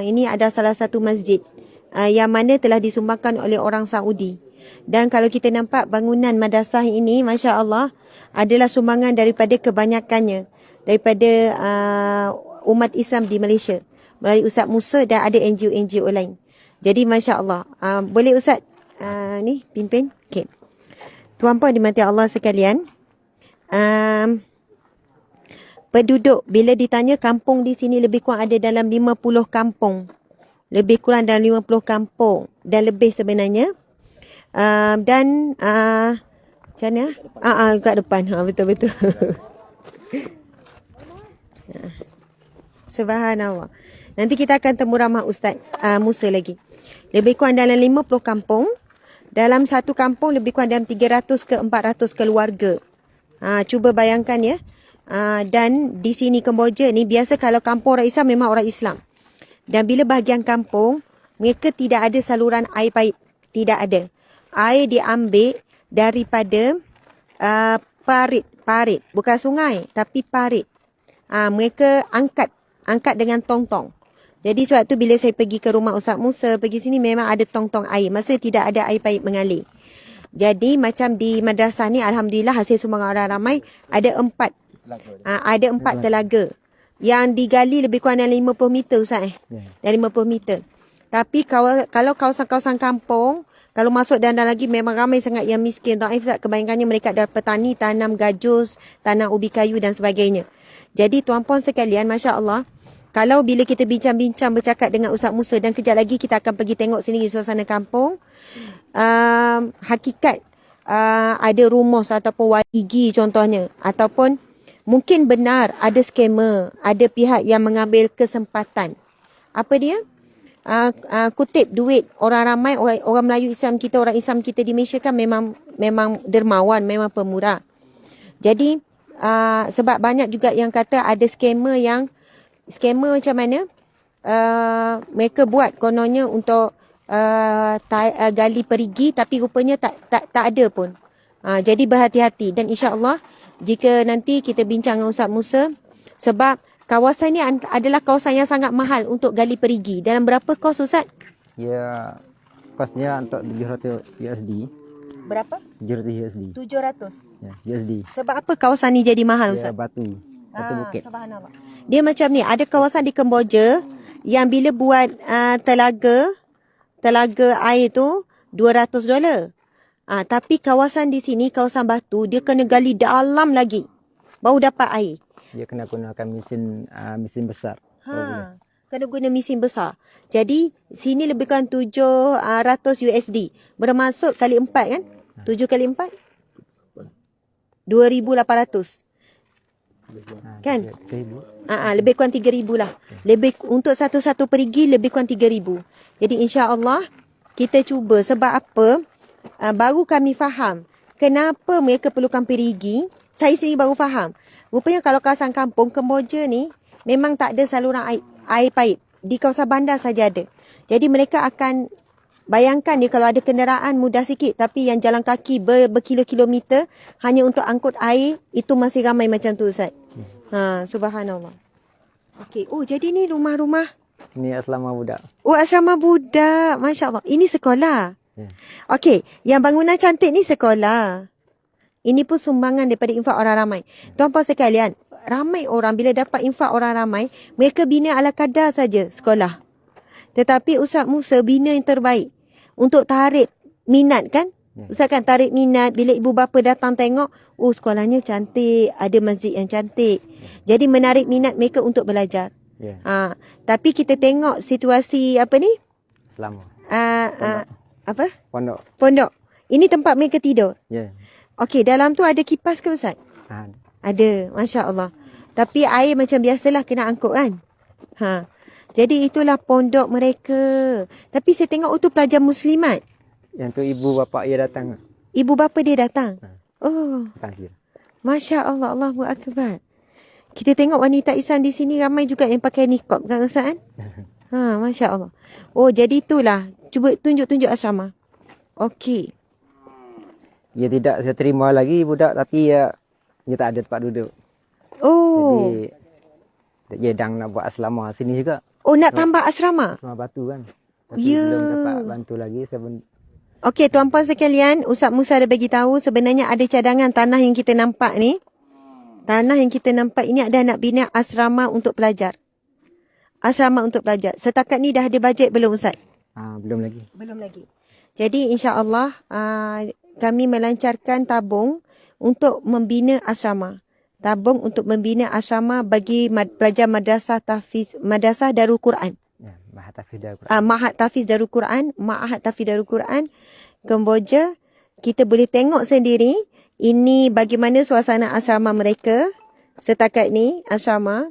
Ini ada salah satu masjid yang mana telah disumbangkan oleh orang Saudi. Dan kalau kita nampak bangunan madrasah ini, Masya Allah, adalah sumbangan daripada kebanyakannya daripada umat Islam di Malaysia melalui Ustaz Musa dan ada NGO-NGO lain. Jadi Masya Allah. Boleh Ustaz ni pimpin? Okay. Tuan-puan dimati Allah sekalian. Penduduk, bila ditanya kampung di sini lebih kurang ada dalam 50 kampung. Lebih kurang dalam 50 kampung. Dan lebih sebenarnya. Dan macam mana? Kat depan. Betul-betul. Subhanallah. Nanti kita akan temu ramah Ustaz Musa lagi. Lebih kurang dalam 50 kampung. Dalam satu kampung lebih kurang dalam 300 ke 400 keluarga. Cuba bayangkan ya. Dan di sini Kemboja ni biasa kalau kampung orang Islam memang orang Islam. Dan bila bahagian kampung, mereka tidak ada saluran air paip. Tidak ada. Air diambil daripada parit. Bukan sungai, tapi parit. Mereka angkat dengan tong-tong. Jadi sebab tu bila saya pergi ke rumah Ustaz Musa, pergi sini memang ada tong-tong air. Maksudnya tidak ada air paip mengalir. Jadi macam di madrasah ni, Alhamdulillah hasil sumbangan orang ramai, ada 4 telaga. Yang digali lebih kurang dalam 50 meter Ustaz Dalam 50 meter. Tapi kalau kawasan-kawasan kampung, kalau masuk dan lagi memang ramai sangat yang miskin. Ustaz, kebanyakannya mereka adalah petani, tanam gajus, tanam ubi kayu dan sebagainya. Jadi tuan-puan sekalian, Masya Allah, kalau bila kita bincang-bincang bercakap dengan Ustaz Musa dan kejap lagi kita akan pergi tengok sendiri suasana kampung, hakikat ada rumus ataupun warigi contohnya, ataupun mungkin benar ada skamer, ada pihak yang mengambil kesempatan. Apa dia? Kutip duit orang ramai, orang Melayu Islam kita, orang Islam kita di Malaysia kan memang dermawan, memang pemurah. Jadi sebab banyak juga yang kata ada skamer macam mana? Mereka buat kononnya untuk gali perigi, tapi rupanya tak ada pun. Jadi berhati-hati, dan insya-Allah jika nanti kita bincang dengan Ustaz Musa, sebab kawasan ini adalah kawasan yang sangat mahal untuk gali perigi. Dalam berapa kos Ustaz? Ya, kosnya untuk $700. Berapa? $700. 700. Ya, USD. Sebab apa kawasan ni jadi mahal Ya, Ustaz? batu bukit. Subhanallah. Dia macam ni, ada kawasan di Kemboja yang bila buat telaga air tu $200. Tapi kawasan di sini, kawasan batu, dia kena gali dalam lagi baru dapat air. Dia kena gunakan mesin besar. Kena guna mesin besar. Jadi sini lebih kurang $700 USD. Bermaksud kali 4 kan? 7 kali 4? 2,800. Kan? 3,000. Lebih kurang 3,000 lah. Lebih untuk satu-satu perigi lebih kurang 3,000. Jadi insya-Allah kita cuba. Sebab apa? Baru kami faham kenapa mereka perlukan perigi. Saya sendiri baru faham. Rupanya kalau kawasan kampung Kemboja ni memang tak ada saluran air paip. Di kawasan bandar saja ada. Jadi mereka akan bayangkan dia kalau ada kenderaan mudah sikit, tapi yang jalan kaki berkilo-kilometer hanya untuk angkut air, itu masih ramai macam tu Ustaz. Subhanallah. Okey. Oh, jadi ni rumah-rumah. Ini asrama budak. Oh, asrama budak. Masya Allah. Ini sekolah. Ya. Okey. Yang bangunan cantik ni sekolah. Ini pun sumbangan daripada infak orang ramai. Tuan-puan sekalian, ramai orang bila dapat infak orang ramai, mereka bina ala kadar saja sekolah. Tetapi Ustaz Musa bina yang terbaik. Untuk tarik minat kan? Ustaz kan tarik minat bila ibu bapa datang tengok, oh sekolahnya cantik, ada masjid yang cantik. Jadi menarik minat mereka untuk belajar. Ya. Tapi kita tengok situasi apa ni? Selama. Apa? Pondok. Pondok. Ini tempat mereka tidur. Ya. Okey, dalam tu ada kipas ke Ustaz? Ada, Masya Allah. Tapi air macam biasalah kena angkut kan? Jadi itulah pondok mereka. Tapi saya tengok tu pelajar muslimat. Yang tu ibu bapa dia datang. Ibu bapa dia datang. Oh, Datang kira. Masya Allah, Allahu Akbar. Kita tengok wanita Islam di sini ramai juga yang pakai niqab kan Ustaz kan? Masya Allah. Oh, jadi itulah. Cuba tunjuk-tunjuk asrama. Okey. Dia tidak saya terima lagi budak, tapi dia tak ada tempat duduk. Oh. Jadi dia dah nak buat asrama sini juga. Oh, nak tambah asrama? Asrama batu kan. Tapi Ya. belum dapat bantu lagi. Okey, tuan-puan sekalian, Ustaz Musa ada bagi tahu sebenarnya ada cadangan tanah yang kita nampak ni. Tanah yang kita nampak ini ada nak bina asrama untuk pelajar. Asrama untuk pelajar. Setakat ni dah ada bajet belum Ustaz? Belum lagi. Belum lagi. Jadi insya-Allah kami melancarkan tabung untuk membina asrama. Tabung untuk membina asrama bagi pelajar madrasah tahfiz, madrasah Darul Quran. Ya, Mahat Tahfiz Darul Quran. Mahat Tahfiz Darul Quran, Mahat Tahfiz Darul Quran Kemboja. Kita boleh tengok sendiri ini bagaimana suasana asrama mereka setakat ni asrama.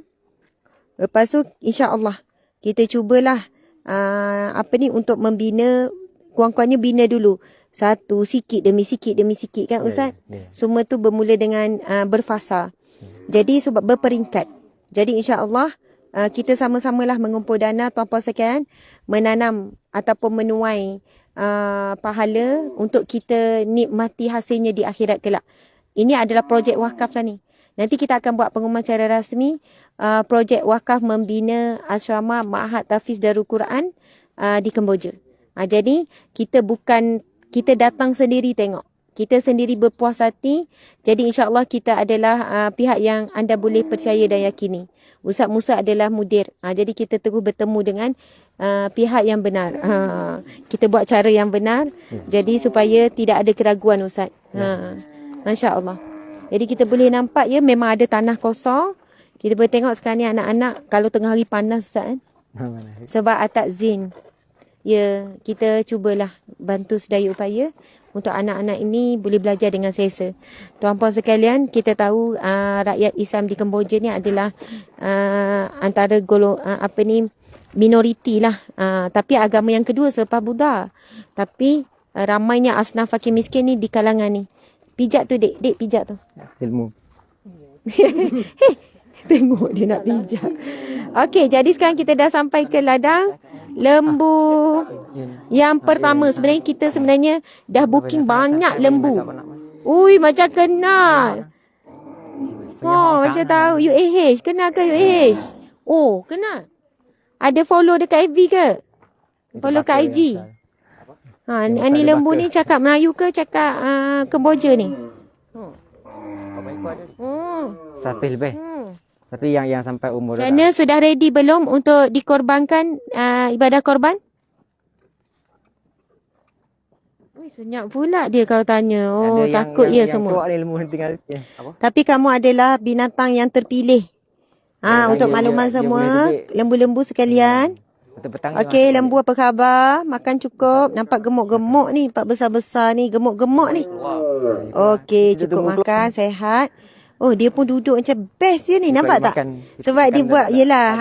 Lepas tu insya-Allah kita cubalah untuk membina, kurang-kurangnya bina dulu. Satu, sikit demi sikit kan Ustaz? Ya. Semua tu bermula dengan berfasa. Jadi sebab berperingkat. Jadi insya-Allah kita sama-samalah mengumpul dana tuan-puan sekalian, menanam ataupun menuai pahala untuk kita nikmati hasilnya di akhirat kelak. Ini adalah projek wakaf lah ni. Nanti kita akan buat pengumuman secara rasmi projek wakaf membina asrama Mahat Tahfiz Darul Quran di Kemboja. Jadi kita datang sendiri tengok. Kita sendiri berpuas hati. Jadi insya-Allah kita adalah pihak yang anda boleh percaya dan yakini. Ustaz Musa adalah mudir. Jadi kita terus bertemu dengan pihak yang benar. Kita buat cara yang benar. Jadi supaya tidak ada keraguan Ustaz. Masya-Allah. Jadi kita boleh nampak memang ada tanah kosong. Kita boleh tengok sekarang ni anak-anak kalau tengah hari panas Ustaz kan. Sebab atak zin. Ya, kita cubalah bantu sedaya upaya untuk anak-anak ini boleh belajar dengan selesa. Tuan-puan sekalian, kita tahu rakyat Islam di Kemboja ni adalah antara minoriti lah. Tapi agama yang kedua selepas Buddha. Tapi ramainya asnaf fakir miskin ni di kalangan ni. Pijak tu dek pijak tu. Ilmu. Tengok dia nak pijak. Okey, jadi sekarang kita dah sampai ke ladang lembu yang pertama. Sebenarnya kita dah booking banyak lembu. Ui, macam kenal. Macam tahu UAH. Kenal ke UAH? Oh, kenal. Ada follow dekat FB ke? Follow kat IG. Ni lembu ni cakap Melayu ke cakap Kemboja ni? Sampai lebih. Tapi yang sampai umur Macam mana, sudah ready belum untuk dikorbankan ibadah korban? Senyap pula dia kau tanya. Oh, takut ya semua. Tapi kamu adalah binatang yang terpilih. Untuk makluman semua, lembu-lembu sekalian. Untuk petang. Okey, lembu apa khabar? Makan cukup? Nampak gemuk-gemuk ni, pak besar-besar ni, gemuk-gemuk ni. Okey, cukup makan, sehat. Oh, dia pun duduk macam best je ni, nampak tak? Sebab dia buat, yelah.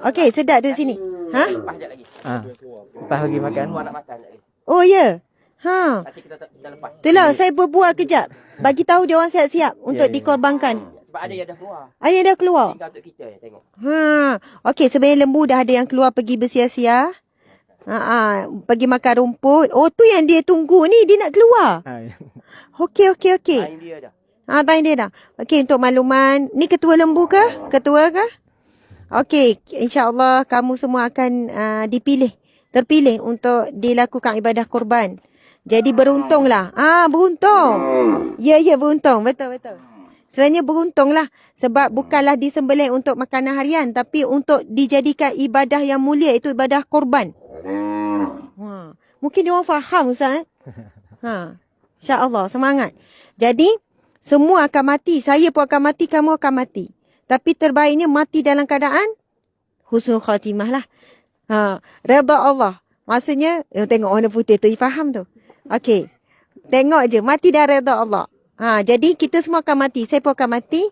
Okey, sedap duduk sini. Ha? Lepas sekejap lagi. Lepas lagi makan. Keluar nak makan sekejap lagi. Oh, ya? Yeah. Ha. Nanti kita lepas. Itulah, saya berbual kejap. Bagi tahu dia orang siap-siap untuk dikorbankan. Sebab ada yang dah keluar. Ayah dah keluar. Tinggal untuk kita je tengok. Okey, sebenarnya lembu dah ada yang keluar pergi bersia-sia. Pergi makan rumput. Oh, tu yang dia tunggu ni, dia nak keluar. Okey. Time dia dah. Time dia dah. Okey, untuk makluman, ni ketua lembu ke? Ketua ke? Okey, insya-Allah kamu semua akan terpilih untuk dilakukan ibadah korban. Jadi beruntunglah. Beruntung. Ya, beruntung. Betul. Sebenarnya beruntunglah sebab bukanlah disembelih untuk makanan harian tapi untuk dijadikan ibadah yang mulia, itu ibadah korban. Mungkin dia orang faham Ustaz. Insya-Allah, semangat. Jadi semua akan mati, saya pun akan mati, kamu akan mati. Tapi terbaiknya mati dalam keadaan husnul khatimah lah. Redha Allah. Maksudnya tengok warna putih tu, faham tu. Okey. Tengok je, mati dah redha Allah. Jadi kita semua akan mati. Saya pun akan mati.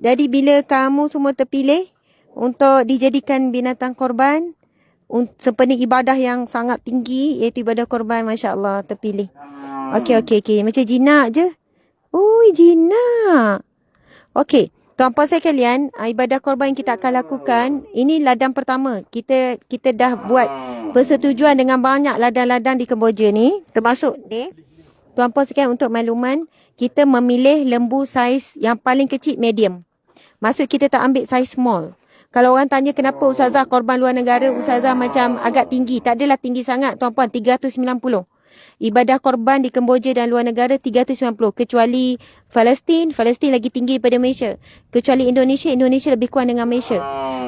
Jadi bila kamu semua terpilih untuk dijadikan binatang korban, sepenuh ibadah yang sangat tinggi, iaitu ibadah korban, Masya Allah, terpilih. Okey. Macam jinak je. Ui, jinak. Okey. Tuan-puan sekalian, ibadah korban yang kita akan lakukan, ini ladang pertama. Kita dah buat persetujuan dengan banyak ladang-ladang di Kemboja ni, termasuk ni. Tuan-puan sekalian, untuk makluman, kita memilih lembu saiz yang paling kecil medium. Maksud kita tak ambil saiz small. Kalau orang tanya kenapa Ustazah korban luar negara, Ustazah macam agak tinggi. Tak adalah tinggi sangat tuan-puan, 390. Ibadah korban di Kemboja dan luar negara 390. Kecuali Palestin lagi tinggi daripada Malaysia. Kecuali Indonesia lebih kurang dengan Malaysia.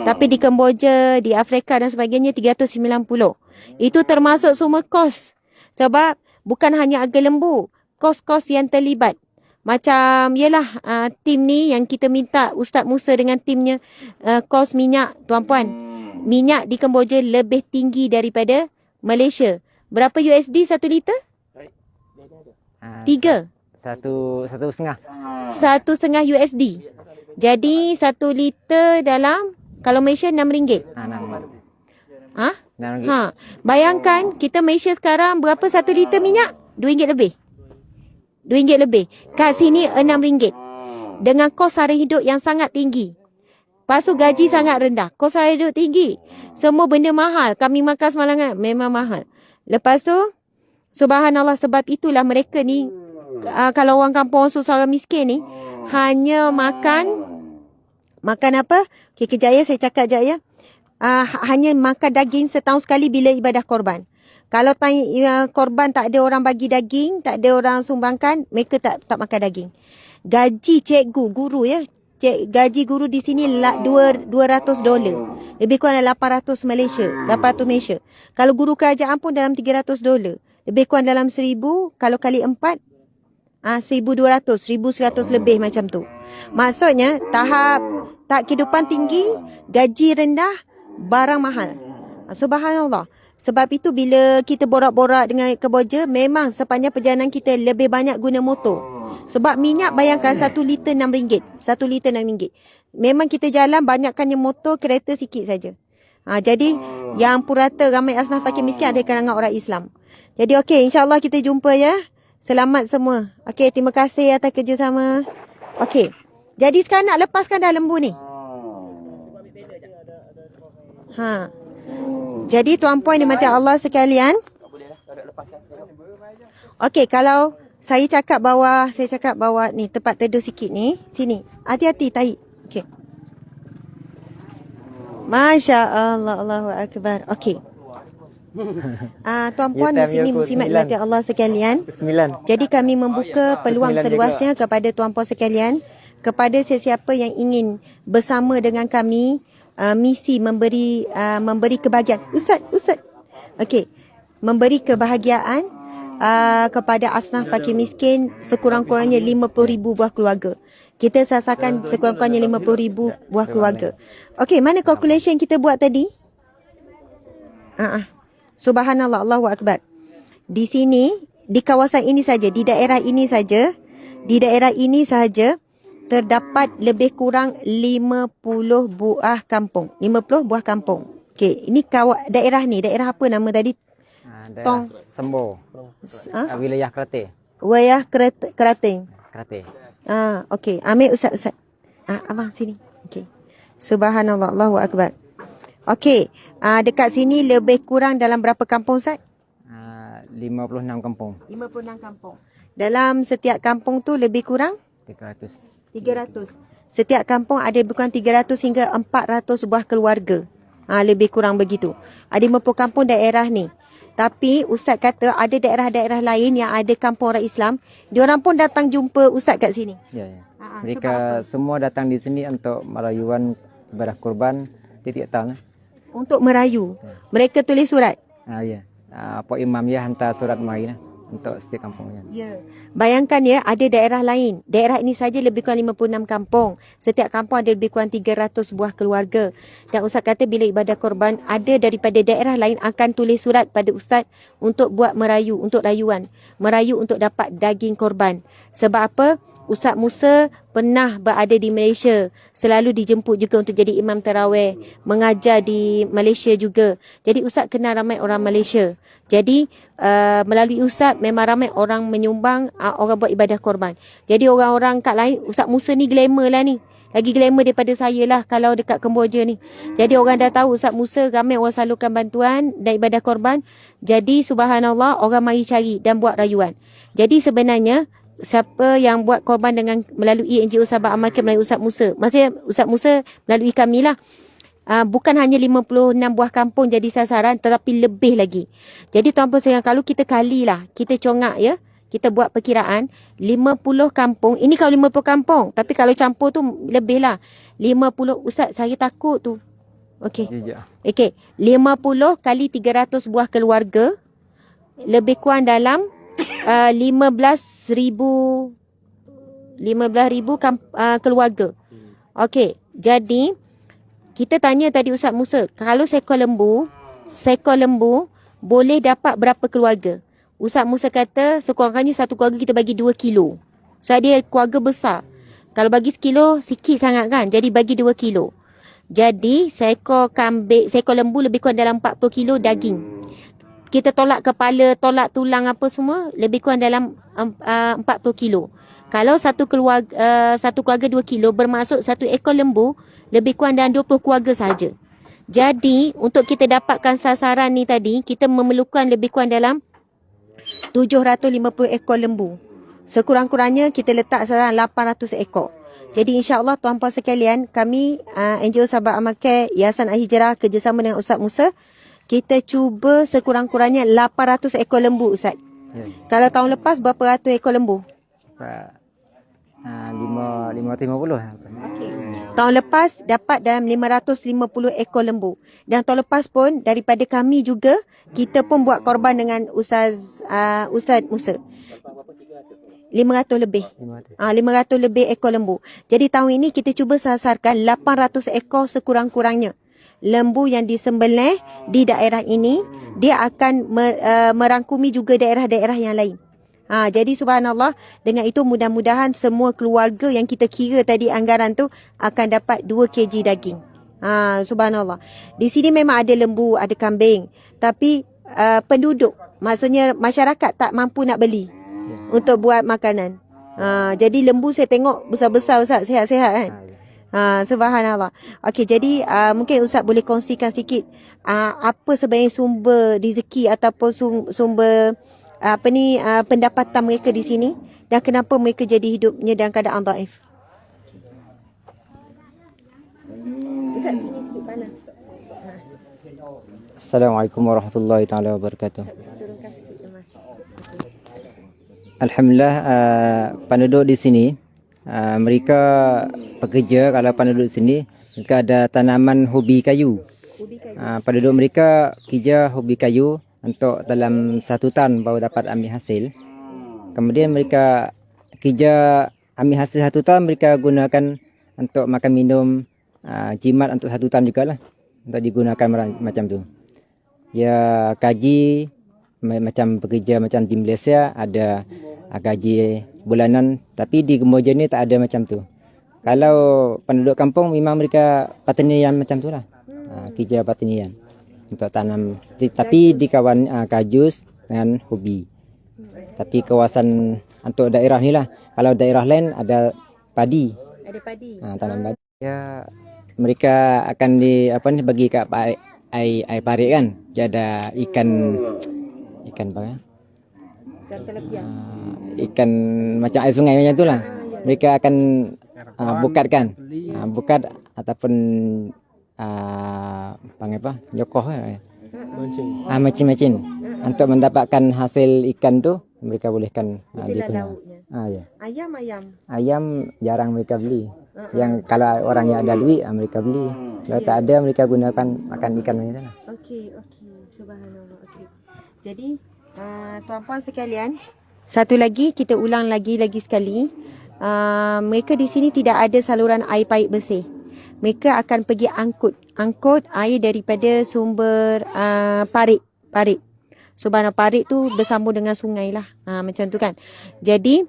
Tapi di Kemboja, di Afrika dan sebagainya 390. Itu termasuk semua kos. Sebab bukan hanya harga lembu, kos-kos yang terlibat. Macam, tim ni yang kita minta Ustaz Musa dengan timnya, kos minyak, tuan-puan. Minyak di Kemboja lebih tinggi daripada Malaysia. Berapa USD 1 liter? 3. 1,5. 1,5 USD. Jadi 1 liter dalam, kalau Malaysia RM6. Bayangkan kita Malaysia sekarang berapa 1 liter minyak? RM2 lebih. RM2 lebih. Kat sini RM6. Dengan kos sara hidup yang sangat tinggi. Lepas tu gaji sangat rendah. Kos sara hidup tinggi. Semua benda mahal. Kami makan semalam memang mahal. Lepas tu, subhanallah, sebab itulah mereka ni, kalau orang kampung, susah, orang miskin ni, hanya makan apa? Okay, kejap ya, saya cakap kejap ya. Hanya makan daging setahun sekali bila ibadah korban. Kalau korban tak ada orang bagi daging, tak ada orang sumbangkan, mereka tak makan daging. Gaji cikgu, guru ya. Gaji guru di sini $200. Lebih kurang dalam 800 Malaysia. Kalau guru kerajaan pun dalam $300. Lebih kurang dalam 1,000. Kalau kali 4, 1,200, 1,100 lebih macam tu. Maksudnya, tak kehidupan tinggi, gaji rendah, barang mahal. Subhanallah. Sebab itu bila kita borak-borak dengan Kemboja, memang sepanjang perjalanan kita lebih banyak guna motor. Sebab minyak, bayangkan 1 liter RM6. 1 liter RM6. Memang kita jalan banyakkannya motor, kereta sikit saja. Jadi yang purata ramai asnaf fakir miskin ada kalangan orang Islam. Jadi okey, insya-Allah kita jumpa ya. Selamat semua. Okey, terima kasih atas kerjasama. Okey. Jadi sekarang nak lepaskan dah lembu ni. Jadi tuan-puan dimati Allah sekalian. Okey, kalau saya cakap bawah ni, tempat teduh sikit ni, sini. Hati-hati tahi. Okey. Masya Allah, Allahu Akbar. Okey. Tuan-puan muslimin muslimat dimati Allah sekalian. Jadi kami membuka peluang seluasnya kepada tuan-puan sekalian, kepada sesiapa yang ingin bersama dengan kami misi memberi kebahagiaan. Ustaz. Okey. Memberi kebahagiaan kepada asnaf fakir miskin sekurang-kurangnya 50,000 buah keluarga. Kita sasakan sekurang-kurangnya 50,000 buah keluarga. Okey, mana calculation kita buat tadi? Subhanallah, Allahu Akbar. Di sini, di kawasan ini saja, di daerah ini saja, terdapat lebih kurang 50 buah kampung. 50 buah kampung. Okey, ini daerah ni, daerah apa nama tadi? Daerah Sembo. Wilayah Kelate. Wilayah Kerating. Kelate. Okey. Ambil Ustaz. Abang sini. Okey. Subhanallah, Allahu Akbar. Okey. Dekat sini lebih kurang dalam berapa kampung Ustaz? 56 kampung. 56 kampung. Dalam setiap kampung tu lebih kurang 300. Setiap kampung ada lebih kurang 300 hingga 400 buah keluarga. Lebih kurang begitu. Ada 50 kampung daerah ni. Tapi Ustaz kata ada daerah-daerah lain yang ada kampung orang Islam. Diorang pun datang jumpa Ustaz kat sini. Ya. Mereka semua datang di sini untuk merayuan ibadah kurban titik tahun. Untuk merayu. Mereka tulis surat. Ya. Pak Imam ya hantar surat mari untuk setiap kampungnya. Ya. Bayangkan ya, ada daerah lain. Daerah ini saja lebih kurang 56 kampung. Setiap kampung ada lebih kurang 300 buah keluarga. Dan Ustaz kata bila ibadah korban, ada daripada daerah lain akan tulis surat pada Ustaz untuk buat merayu, untuk rayuan. Merayu untuk dapat daging korban. Sebab apa? Ustaz Musa pernah berada di Malaysia. Selalu dijemput juga untuk jadi imam tarawih. Mengajar di Malaysia juga. Jadi Ustaz kenal ramai orang Malaysia. Jadi melalui Ustaz memang ramai orang menyumbang orang buat ibadah korban. Jadi orang-orang kat lain, Ustaz Musa ni glamour lah ni. Lagi glamour daripada saya lah kalau dekat Kemboja ni. Jadi orang dah tahu Ustaz Musa ramai orang salurkan bantuan dan ibadah korban. Jadi subhanallah orang mari cari dan buat rayuan. Jadi sebenarnya siapa yang buat korban dengan melalui NGO Sahabat Amal Camp melalui Ustaz Musa. Maksudnya Ustaz Musa melalui kami lah. Bukan hanya 56 buah kampung jadi sasaran tetapi lebih lagi. Jadi tuan-tuan sekalian, kalau kita kalilah, kita congak ya, kita buat perkiraan 50 kampung. Ini kalau 50 kampung, tapi kalau campur tu lebih lah. 50, Ustaz saya takut tu. Okey. 50 kali 300 buah keluarga lebih kurang dalam 15,000 keluarga. Okey, jadi kita tanya tadi Ustaz Musa, kalau seekor lembu boleh dapat berapa keluarga? Ustaz Musa kata sekurang-kurangnya satu keluarga kita bagi 2 kilo. So dia keluarga besar. Kalau bagi sekilo sikit sangat kan? Jadi bagi 2 kilo. Jadi seekor lembu lebih kurang dalam 40 kilo daging. Kita tolak kepala, tolak tulang apa semua, lebih kurang dalam 40 kilo. Kalau satu keluarga 2 kilo, bermaksud satu ekor lembu, lebih kurang dalam 20 keluarga saja. Jadi, untuk kita dapatkan sasaran ni tadi, kita memerlukan lebih kurang dalam 750 ekor lembu. Sekurang-kurangnya, kita letak sasaran 800 ekor. Jadi, insyaAllah, tuan-puan sekalian, kami, NGO Sahabat Amal Care, Yayasan Al-Hijrah, kerjasama dengan Ustaz Musa, kita cuba sekurang-kurangnya 800 ekor lembu, Ustaz. Ya. Kalau tahun lepas, berapa ratus ekor lembu? 550. Okay. Tahun lepas, dapat dalam 550 ekor lembu. Dan tahun lepas pun, daripada kami juga, kita pun buat korban dengan Ustaz Musa. 500 lebih. 500 lebih ekor lembu. Jadi tahun ini, kita cuba sasarkan 800 ekor sekurang-kurangnya. Lembu yang disembelih di daerah ini, dia akan merangkumi juga daerah-daerah yang lain. Jadi subhanallah, dengan itu mudah-mudahan semua keluarga yang kita kira tadi anggaran tu akan dapat 2 kg daging. Subhanallah. Di sini memang ada lembu, ada kambing. Tapi penduduk, maksudnya masyarakat tak mampu nak beli untuk buat makanan. Jadi lembu saya tengok besar-besar Ustaz, sihat-sihat kan. Subhanallah. Okey, jadi mungkin Ustaz boleh kongsikan sikit apa sebenarnya sumber rezeki ataupun sumber pendapatan mereka di sini dan kenapa mereka jadi hidupnya dalam keadaan dhaif. Ustaz sini sikit panas. Assalamualaikum warahmatullahi taala wabarakatuh. Alhamdulillah, penduduk di sini mereka pekerja. Kalau penduduk di sini mereka ada tanaman hobi kayu. Penduduk mereka kerja hobi kayu untuk dalam 1 tahun baru dapat ambil hasil. Kemudian mereka kerja ambil hasil 1 tahun, mereka gunakan untuk makan minum, jimat untuk 1 tahun juga lah, untuk digunakan macam tu. Ya gaji macam pekerja macam di Malaysia ada gaji bulanan, tapi di Kemboja ni tak ada macam tu. Kalau penduduk kampung memang mereka pertanian macam tu lah. Kerja pertanian untuk tanam. Tapi di kawan kajus dengan hobi. Tapi kawasan untuk daerah ni lah. Kalau daerah lain ada padi. Ada padi. Tanam padi. Ya mereka akan bagi kat air parit kan. Dia ada ikan apa ya? Dan telepia. Ikan macam air sungai macam tu lah. Mereka akan bukat ataupun panggil apa? Jokoh macin. Untuk mendapatkan hasil ikan tu mereka bolehkan Itulah lauknya. Ya. Ayam. Jarang mereka beli. Yang kalau orang yang ada duit mereka beli. Kalau tak ada mereka gunakan makan ikan macam tu lah. Okey. Subhanallah. Okey. Jadi tuan-puan sekalian, satu lagi kita ulang lagi sekali. Mereka di sini tidak ada saluran air paip bersih. Mereka akan pergi angkut air daripada sumber parit. Subhanallah, parit tu bersambung dengan sungai lah. Macam tu kan. Jadi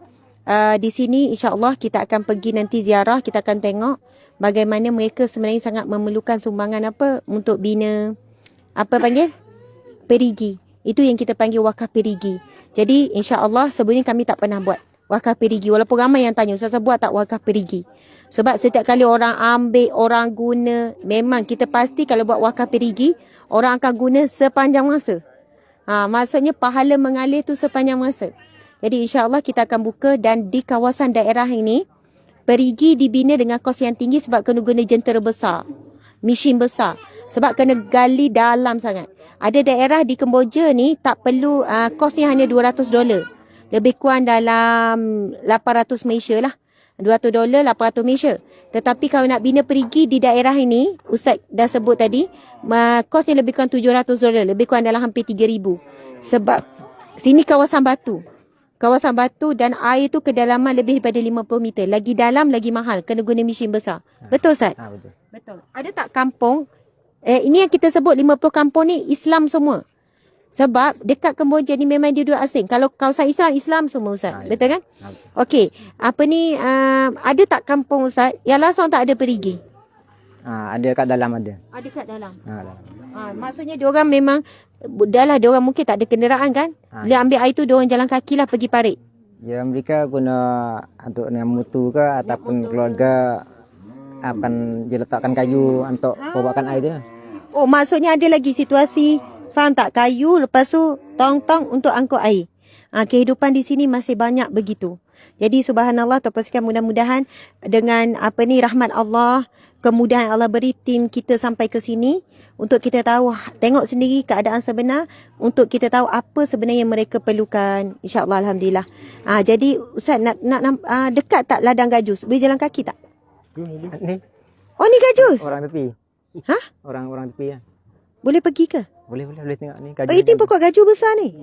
di sini insya-Allah kita akan pergi nanti ziarah, kita akan tengok bagaimana mereka sebenarnya sangat memerlukan sumbangan untuk bina perigi. Itu yang kita panggil wakaf perigi. Jadi insya-Allah sebelum ni kami tak pernah buat wakaf perigi. Walaupun ramai yang tanya, Ustazah buat tak wakaf perigi? Sebab setiap kali orang ambil, orang guna, memang kita pasti kalau buat wakaf perigi, orang akan guna sepanjang masa. Maksudnya pahala mengalir tu sepanjang masa. Jadi insya-Allah kita akan buka, dan di kawasan daerah ini, perigi dibina dengan kos yang tinggi sebab kena guna jentera besar, mesin besar. Sebab kena gali dalam sangat. Ada daerah di Kemboja ni tak perlu, kosnya hanya $200. Lebih kurang dalam 800 Malaysia lah. $200, 800 Malaysia. Tetapi kalau nak bina perigi di daerah ini, Ustaz dah sebut tadi, kosnya lebih kurang $700. Lebih kurang dalam hampir 3,000. Sebab sini kawasan batu. Kawasan batu dan air tu kedalaman lebih daripada 50 meter. Lagi dalam, lagi mahal. Kena guna mesin besar. Betul Ustaz? Betul. Betul. Ada tak kampung, ini yang kita sebut 50 kampung ni Islam semua. Sebab dekat Kemboja ni memang dia duduk asing. Kalau kawasan Islam semua Ustaz. Betul kan? Okey. Ada tak kampung Ustaz yang langsung tak ada perigi? Ada kat dalam ada. Ada kat dalam. Dalam. Maksudnya diorang memang, diorang mungkin tak ada kenderaan kan? Dia ambil air tu diorang jalan kaki lah pergi parit. Ya mereka guna untuk naik mutu ke ataupun keluarga akan diletakkan kayu untuk bawakan air dia. Oh, maksudnya ada lagi situasi, faham tak, kayu lepas tu tong-tong untuk angkut air. Kehidupan di sini masih banyak begitu. Jadi subhanallah, terpaksakan mudah-mudahan dengan rahmat Allah, kemudahan Allah beri tim kita sampai ke sini untuk kita tahu, tengok sendiri keadaan sebenar, untuk kita tahu apa sebenarnya yang mereka perlukan. InsyaAllah, alhamdulillah. Jadi Ustaz nak dekat tak ladang gajus? Boleh jalan kaki tak? Ni Oh, ni gajus? orang tepi. Orang tepi ya. Boleh pergi ke? Boleh tengok ni Oh, ini pokok gaju besar ni.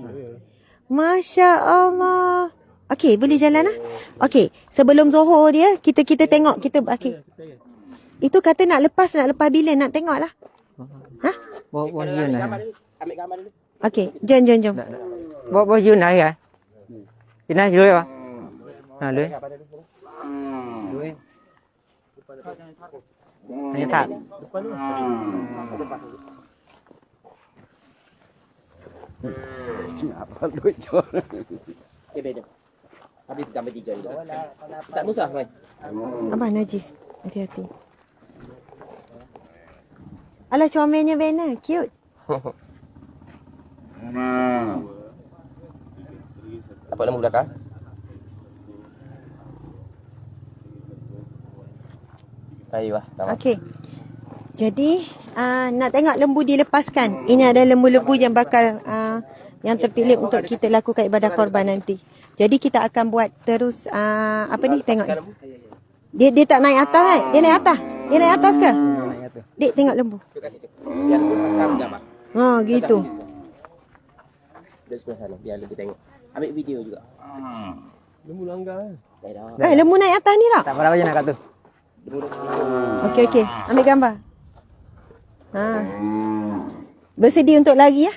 Masya Allah. Okey, boleh jalan lah. Okey, sebelum Zohor dia, kita tengok, okey. Itu kata nak lepas bila, nak tengok lah. Bawa Yun lah. Ambil gambar dulu. Okey, jom. Bawa Yun lah ya. Kena dulu ya. Dulu. Hanya tak. Apa lucu. Beda. Habis gambar 3 juga. Tak musah, Mai. Abang najis. Hati-hati. Alah, comelnya Bena. Cute. Apa lembu belakang? Ayuh, Okey. Jadi, nak tengok lembu dilepaskan. Ini ada lembu-lembu yang bakal yang terpilih untuk kita lakukan ibadah korban nanti. Jadi kita akan buat terus tengok. Dia tak naik atas kan? Dia naik atas. Dia naik atas ke? Dek, tengok lembu. Biar lembu pasang gambar. Gitu. Dia sebelah sana, biar lebih tengok. Ambil video juga. Lembu langgar. Lembu naik atas ni tak? Tak berapa je nak kat tu. Okey. Ambil gambar. Bersedia untuk lari ya?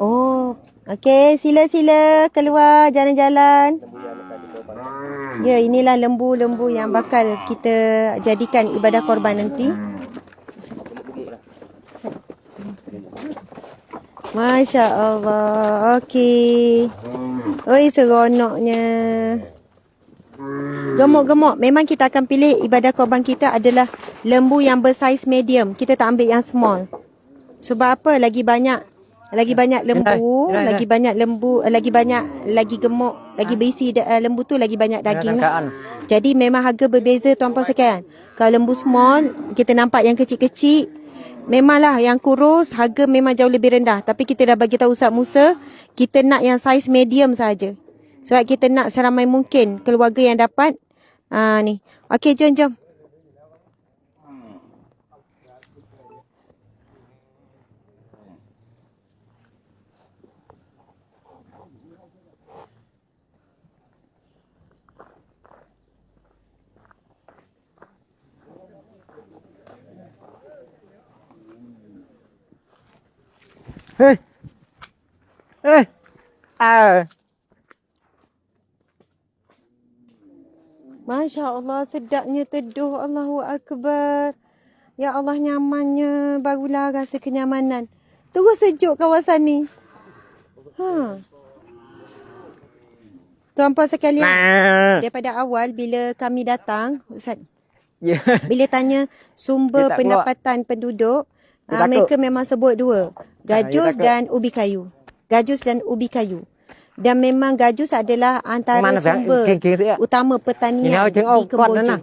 Oh, okey, sila-sila keluar jalan-jalan. Ya, inilah lembu-lembu yang bakal kita jadikan ibadah korban nanti. Masya Allah. Okey. Oi, seronoknya. Gemuk-gemuk. Memang kita akan pilih ibadah korban kita adalah lembu yang bersaiz medium. Kita tak ambil yang small. Sebab apa? Lagi banyak lembu, lagi gemuk, lagi berisi lembu tu lagi banyak daging. Jadi memang harga berbeza tuan-puan sekalian. Kalau lembu small, kita nampak yang kecil-kecil. Memanglah yang kurus harga memang jauh lebih rendah. Tapi kita dah bagi tahu Ustaz Musa, kita nak yang saiz medium saja. Sebab kita nak seramai mungkin keluarga yang dapat ni. Okey, jom. Masya Allah, sedapnya teduh. Allahu Akbar. Ya Allah, nyamannya. Barulah rasa kenyamanan. Terus sejuk kawasan ni. Tuan-puan sekalian, daripada awal bila kami datang, Ustaz, bila tanya sumber pendapatan penduduk, mereka memang sebut dua. Gajus dan ubi kayu. Gajus dan ubi kayu. Dan memang gajus adalah antara sumber utama pertanian di Kemboja.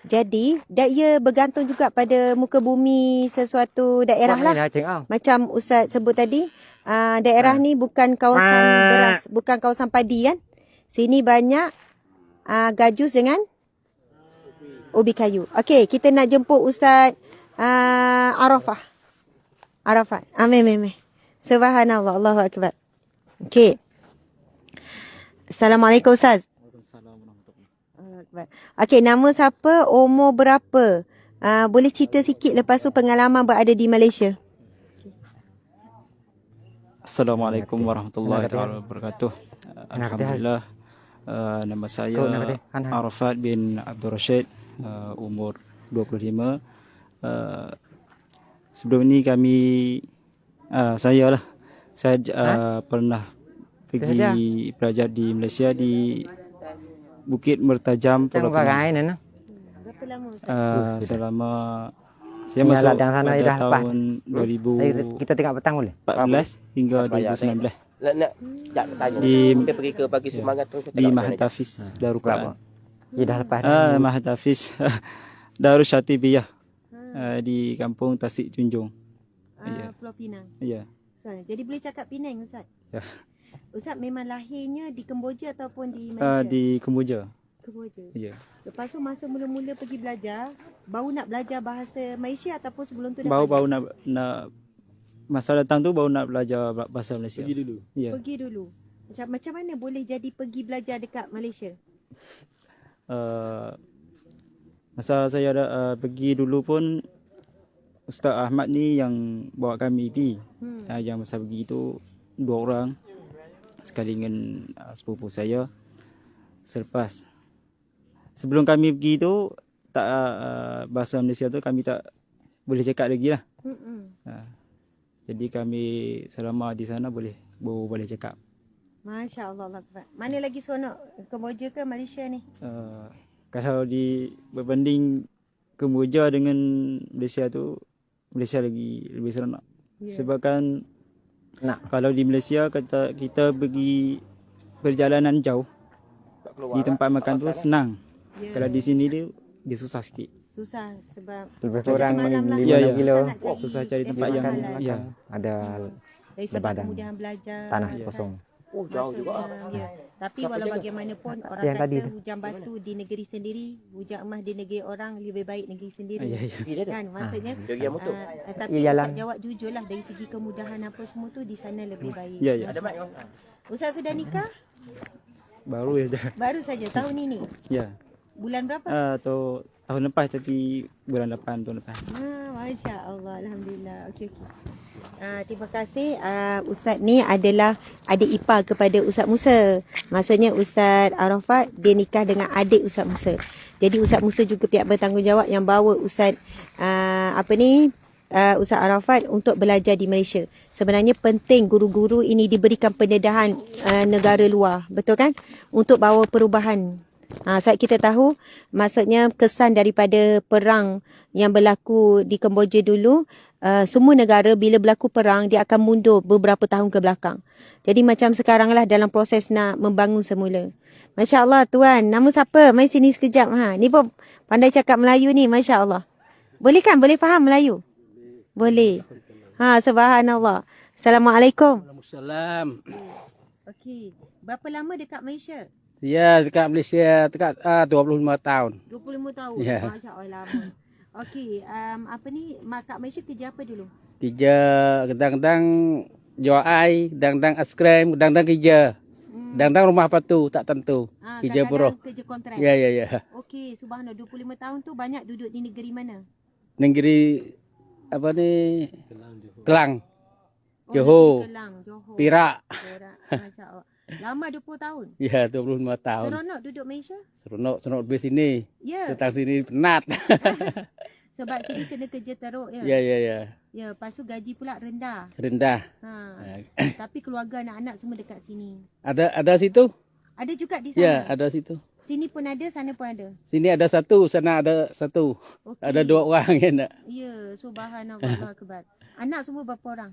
Jadi, ia bergantung juga pada muka bumi sesuatu daerah lah. Macam Ustaz sebut tadi, daerah ni bukan kawasan beras, bukan kawasan padi kan. Sini banyak gajus dengan ubi kayu. Okey, kita nak jemput Ustaz Arafat. Amin. Subhanallah, Allahu Akbar. Okey. Assalamualaikum Ustaz. Okey, nama siapa, umur berapa? Boleh cerita sikit lepas tu pengalaman berada di Malaysia. Assalamualaikum warahmatullahi wabarakatuh. Alhamdulillah. Nama saya Arafat bin Abdul Rashid, umur 25. Sebelum ini saya pernah pergi belajar di Malaysia di Bukit Mertajam, Pulau Pinang. Berapa lama? Selama saya masuk pada tahun 2014 Kita tengok petang boleh? hingga 2019 Nak tanya. Kita pergi ke Pagi Semangat tu di Mahat Hafiz Darul Quran. Ya dah lepas. Mahat Hafiz Darul Syatibiyah di Kampung Tasik Junjung. Pulau Pinang. Ya. Jadi boleh cakap Penang Ustaz? Ya. Ustaz memang lahirnya di Kemboja ataupun di Malaysia? Di Kemboja. Kemboja. Ya. Lepas tu masa mula-mula pergi belajar, baru nak belajar bahasa Malaysia ataupun sebelum tu dah Baru nak masa datang tu baru nak belajar bahasa Malaysia. Pergi dulu. Ya. Pergi dulu. Macam mana boleh jadi pergi belajar dekat Malaysia? Masa saya pergi dulu pun Ustaz Ahmad ni yang bawa kami pergi. Yang masa pergi tu 2 orang. Sekali dengan sepupu saya. Selepas sebelum kami pergi tu tak bahasa Malaysia tu kami tak boleh cakap lagi lah. Jadi kami selama di sana boleh cakap. Masya Allah. Mana lagi seronok, Kemboja ke Malaysia ni? Kalau berbanding Kemboja dengan Malaysia tu, Malaysia lagi lebih seronok. Sebab kan kalau di Malaysia kita pergi perjalanan jauh di tempat makan tu senang. Kalau di sini dia susah sikit. Susah sebab lebih kurang 5 kilo. Susah cari tempat yang ada dari sebab kemudahan belajar, tanah kosong. Jauh juga. Tapi walau bagaimanapun orang yang kata tadi hujan batu di negeri sendiri, hujan emas di negeri orang lebih baik negeri sendiri. Kan maksudnya. Tapi Ustaz jawab jujurlah dari segi kemudahan apa semua tu di sana lebih baik. Ada mic kau. Ustaz sudah nikah? Baru saja tahun ini. Ya. Bulan berapa? Tahun lepas, tapi bulan 8 tahun lepas. Masya Allah, Alhamdulillah. Okey. Terima kasih. Ustaz ni adalah adik ipar kepada Ustaz Musa. Maksudnya Ustaz Arafat dia nikah dengan adik Ustaz Musa. Jadi Ustaz Musa juga pihak bertanggungjawab yang bawa Ustaz Ustaz Arafat untuk belajar di Malaysia. Sebenarnya penting guru-guru ini diberikan pendedahan negara luar, betul kan? Untuk bawa perubahan. Sebab kita tahu maksudnya kesan daripada perang yang berlaku di Kemboja dulu, semua negara bila berlaku perang dia akan mundur beberapa tahun ke belakang. Jadi macam sekarang lah dalam proses nak membangun semula. Masya Allah tuan, nama siapa? Mari sini sekejap. Ni pun pandai cakap Melayu ni, Masya Allah. Boleh kan? Boleh faham Melayu? Boleh. Subhanallah. Assalamualaikum. Waalaikumsalam. Okey. Berapa lama dekat Malaysia? Saya dekat Malaysia dekat 25 tahun. 25 tahun. Ya. Masya Allah lama. Okey, kat Malaysia kerja apa dulu? Kerja kadang-kadang jual air, kadang-kadang aiskrim, kadang-kadang kerja. Kadang-kadang rumah patu, tak tentu. Kerja buruh. Kerja kontrak. Ya, ya, ya. Okey, subhanallah 25 tahun tu banyak duduk di negeri mana? Negeri apa ni? Kelang. Johor. Kelang, Johor. Perak. Masya Allah. Lama 20 tahun. Ya, 25 tahun. Seronok duduk Malaysia? Seronok di sini. Ya. Datang sini penat. Sebab sini kena kerja teruk ya. Ya, ya, ya. Ya, lepas tu gaji pula rendah. Rendah. Tapi keluarga anak-anak semua dekat sini. Ada situ? Ada juga di sana. Ya, ada situ. Sini pun ada, sana pun ada. Sini ada satu, sana ada satu. Okay. Ada 2 orang ya nak. Ya, subhanallah akbar. Anak semua berapa orang?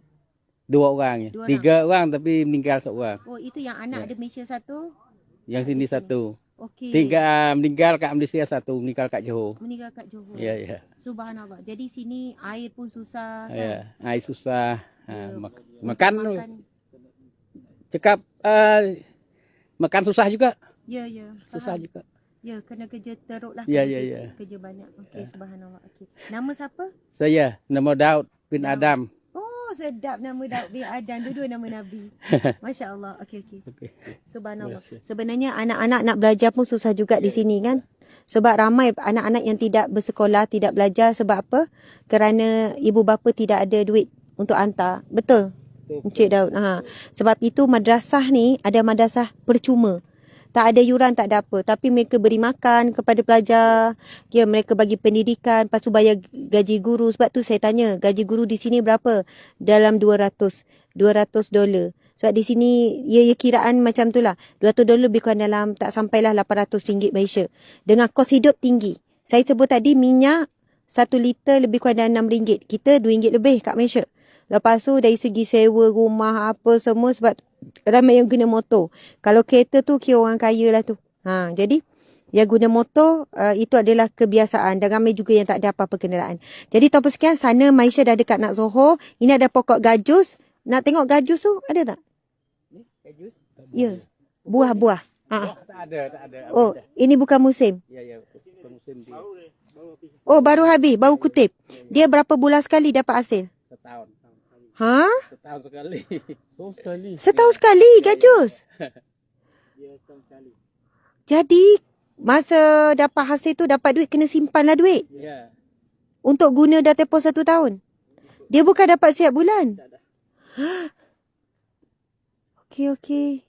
2 orang ya. 2 orang. 3 orang tapi meninggal seorang. Oh, itu yang anak ada Malaysia satu. Yang sini satu. Okey. 3 meninggal kat Malaysia, satu meninggal kat Johor. Meninggal kat Johor. Ya, ya. Subhanallah. Jadi sini air pun susah. Ya, air susah. Ya. Makan cakap makan susah juga. Ya, ya. Susah Faham. juga. Ya, kena kerja teruk lah. Ya, kerja, ya, ya. Kerja banyak. Okey, subhanallah. Okey. Nama siapa? Saya nama Daud bin Daud. Adam. Oh, sedap nama Daud bin Adam. Dua-dua nama Nabi. Masya Allah. Okey, okey. Okey. Subhanallah. Terima kasih. Sebenarnya anak-anak nak belajar pun susah juga di sini kan. Sebab ramai anak-anak yang tidak bersekolah, tidak belajar. Sebab apa? Kerana ibu bapa tidak ada duit untuk hantar. Betul? Encik Daud. Sebab itu madrasah ni ada madrasah percuma. Tak ada yuran, tak ada apa. Tapi mereka beri makan kepada pelajar. Ya, mereka bagi pendidikan. Lepas tu bayar gaji guru. Sebab tu saya tanya, gaji guru di sini berapa? Dalam $200. Sebab di sini, ya kiraan macam tu lah. $200 lebih kurang dalam, tak sampailah RM800 Malaysia. Dengan kos hidup tinggi. Saya sebut tadi minyak 1 liter lebih kurang dalam RM6. Kita RM2 lebih kat Malaysia. Lepas tu dari segi sewa rumah apa semua sebab ramai yang guna motor. Kalau kereta tu kira orang kaya lah tu. Jadi yang guna motor itu adalah kebiasaan dan ramai juga yang tak ada apa-apa kenderaan. Jadi tanpa sekian sana Malaysia dah dekat nak Johor. Ini ada pokok gajus. Nak tengok gajus tu ada tak? Gajus? Ya. Buah-buah. Tak ada. Oh, ini bukan musim. Ya, ya. Bukan musim dia. Oh, baru habis, baru kutip. Dia berapa bulan sekali dapat hasil? Setahun. Setahun sekali. Setahun sekali gajus. Jadi masa dapat hasil tu dapat duit kena simpanlah duit. Ya. Untuk guna dah tempoh 1 tahun. Dia bukan dapat setiap bulan. Okey.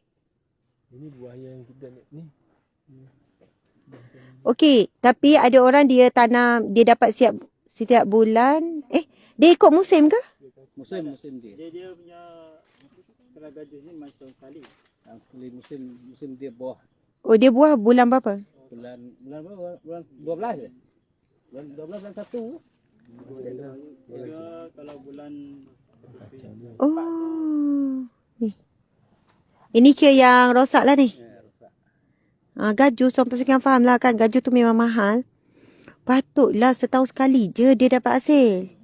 Ini buah yang kita ni. Okey, tapi ada orang dia tanam, dia dapat setiap bulan. Dia ikut musim ke? Musim dia. Dia punya kalau gajus ni macam sekali. Sekali musim dia buah. Oh, dia buah bulan berapa? Bulan berapa? Bulan 12 je. Bulan 12 bulan 1. Dia kalau bulan Oh. Ni. Ini kira yang rosak lah ni. Gajus, orang sekian faham lah kan. Gajus tu memang mahal. Patutlah setahun sekali je dia dapat hasil.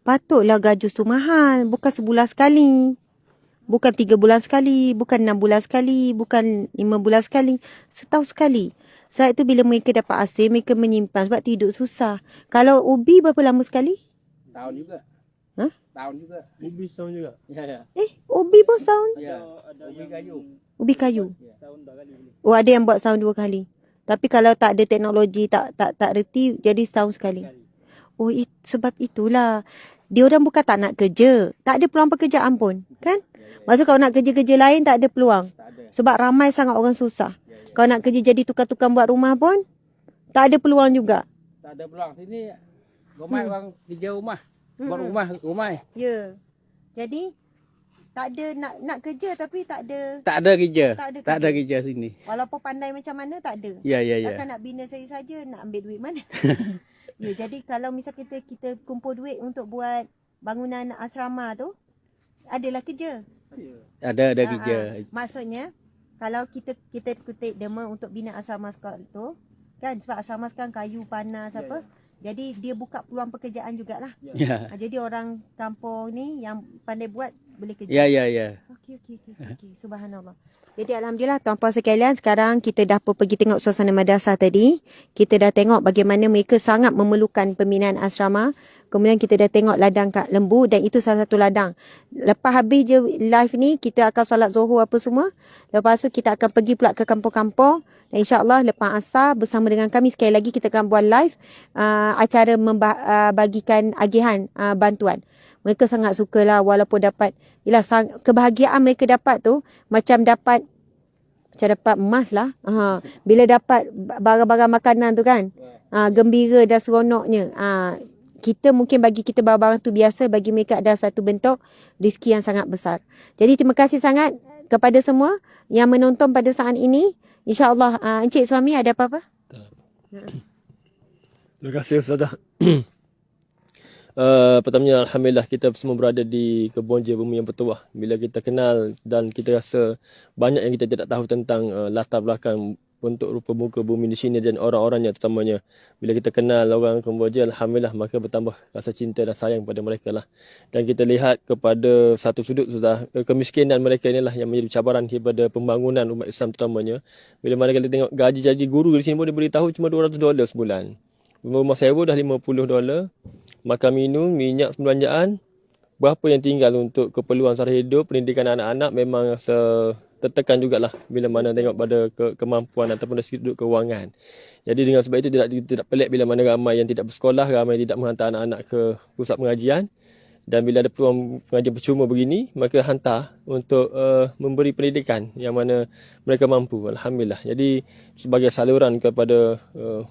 Patutlah gajus tu mahal. Bukan sebulan sekali. Bukan 3 bulan sekali. Bukan 6 bulan sekali. Bukan 5 bulan sekali. Setahun sekali. Saat itu bila mereka dapat hasil, mereka menyimpan. Sebab tu hidup susah. Kalau ubi berapa lama sekali? Tahun juga. Tahun juga. ubi setahun juga. Ya. Ubi pun setahun. Ya. Ada Ubi yang kayu. Ubi kayu. setahun 2 kali boleh. Oh, ada yang buat setahun 2 kali. Tapi kalau tak ada teknologi, tak reti, jadi setahun sekali. Oh, sebab itulah. Dia orang bukan tak nak kerja. Tak ada peluang pekerjaan pun. Kan? Maksud kalau nak kerja-kerja lain tak ada peluang. Sebab ramai sangat orang susah. Kalau nak kerja jadi tukang-tukang buat rumah pun tak ada peluang juga. Tak ada peluang. Sini ramai orang kerja rumah. Buat rumah. Ya. Jadi tak ada nak kerja tapi tak ada. Tak ada kerja. Tak ada kerja sini. Walaupun pandai macam mana tak ada. Ya. Takkan nak bina saya saja nak ambil duit mana. Ya, jadi kalau misal kita kumpul duit untuk buat bangunan asrama tu, adalah kerja. Ada kerja. Maksudnya, kalau kita kutip dema untuk bina asrama sekolah tu, kan sebab asrama sekarang kayu panas apa, jadi dia buka peluang pekerjaan jugalah. Ya. Jadi orang kampung ni yang pandai buat boleh kerja. Ya. Okey. Subhanallah. Jadi alhamdulillah tuan-puan sekalian, sekarang kita dah pergi tengok suasana madrasah tadi. Kita dah tengok bagaimana mereka sangat memerlukan pembinaan asrama. Kemudian kita dah tengok ladang Kak Lembu dan itu salah satu ladang. Lepas habis je live ni, kita akan solat Zuhur apa semua. Lepas tu kita akan pergi pula ke kampung-kampung. Dan insyaAllah lepas asar bersama dengan kami sekali lagi kita akan buat live acara bagikan agihan bantuan. Mereka sangat sukalah walaupun dapat, kebahagiaan mereka dapat tu macam dapat emas lah. Bila dapat barang-barang makanan tu kan, gembira dan seronoknya. Kita mungkin bagi kita barang-barang tu biasa, bagi mereka ada satu bentuk rezeki yang sangat besar. Jadi terima kasih sangat kepada semua yang menonton pada saat ini. InsyaAllah, Encik Suami ada apa-apa? Terima kasih Ustazah. Pertamanya Alhamdulillah kita semua berada di kebun je bumi yang bertuah. Bila kita kenal dan kita rasa banyak yang kita tidak tahu tentang latar belakang bentuk rupa muka bumi di sini dan orang-orangnya terutamanya. Bila kita kenal orang Kemboja, Alhamdulillah maka bertambah rasa cinta dan sayang pada mereka lah. Dan kita lihat kepada satu sudut sudah kemiskinan mereka inilah yang menjadi cabaran kepada pembangunan umat Islam terutamanya. Bila mana kita tengok gaji guru di sini pun diberitahu cuma $200 sebulan. Rumah sewa dah $50. Makan minum, minyak sembelanjaan, berapa yang tinggal untuk keperluan sara hidup, pendidikan anak-anak memang tertekan jugalah bila mana tengok pada kemampuan ataupun dari sudut kewangan. Jadi dengan sebab itu tidak pelik bila mana ramai yang tidak bersekolah, ramai yang tidak menghantar anak-anak ke pusat pengajian. Dan bila ada peluang pengajian percuma begini, maka hantar untuk memberi pendidikan yang mana mereka mampu. Alhamdulillah. Jadi sebagai saluran kepada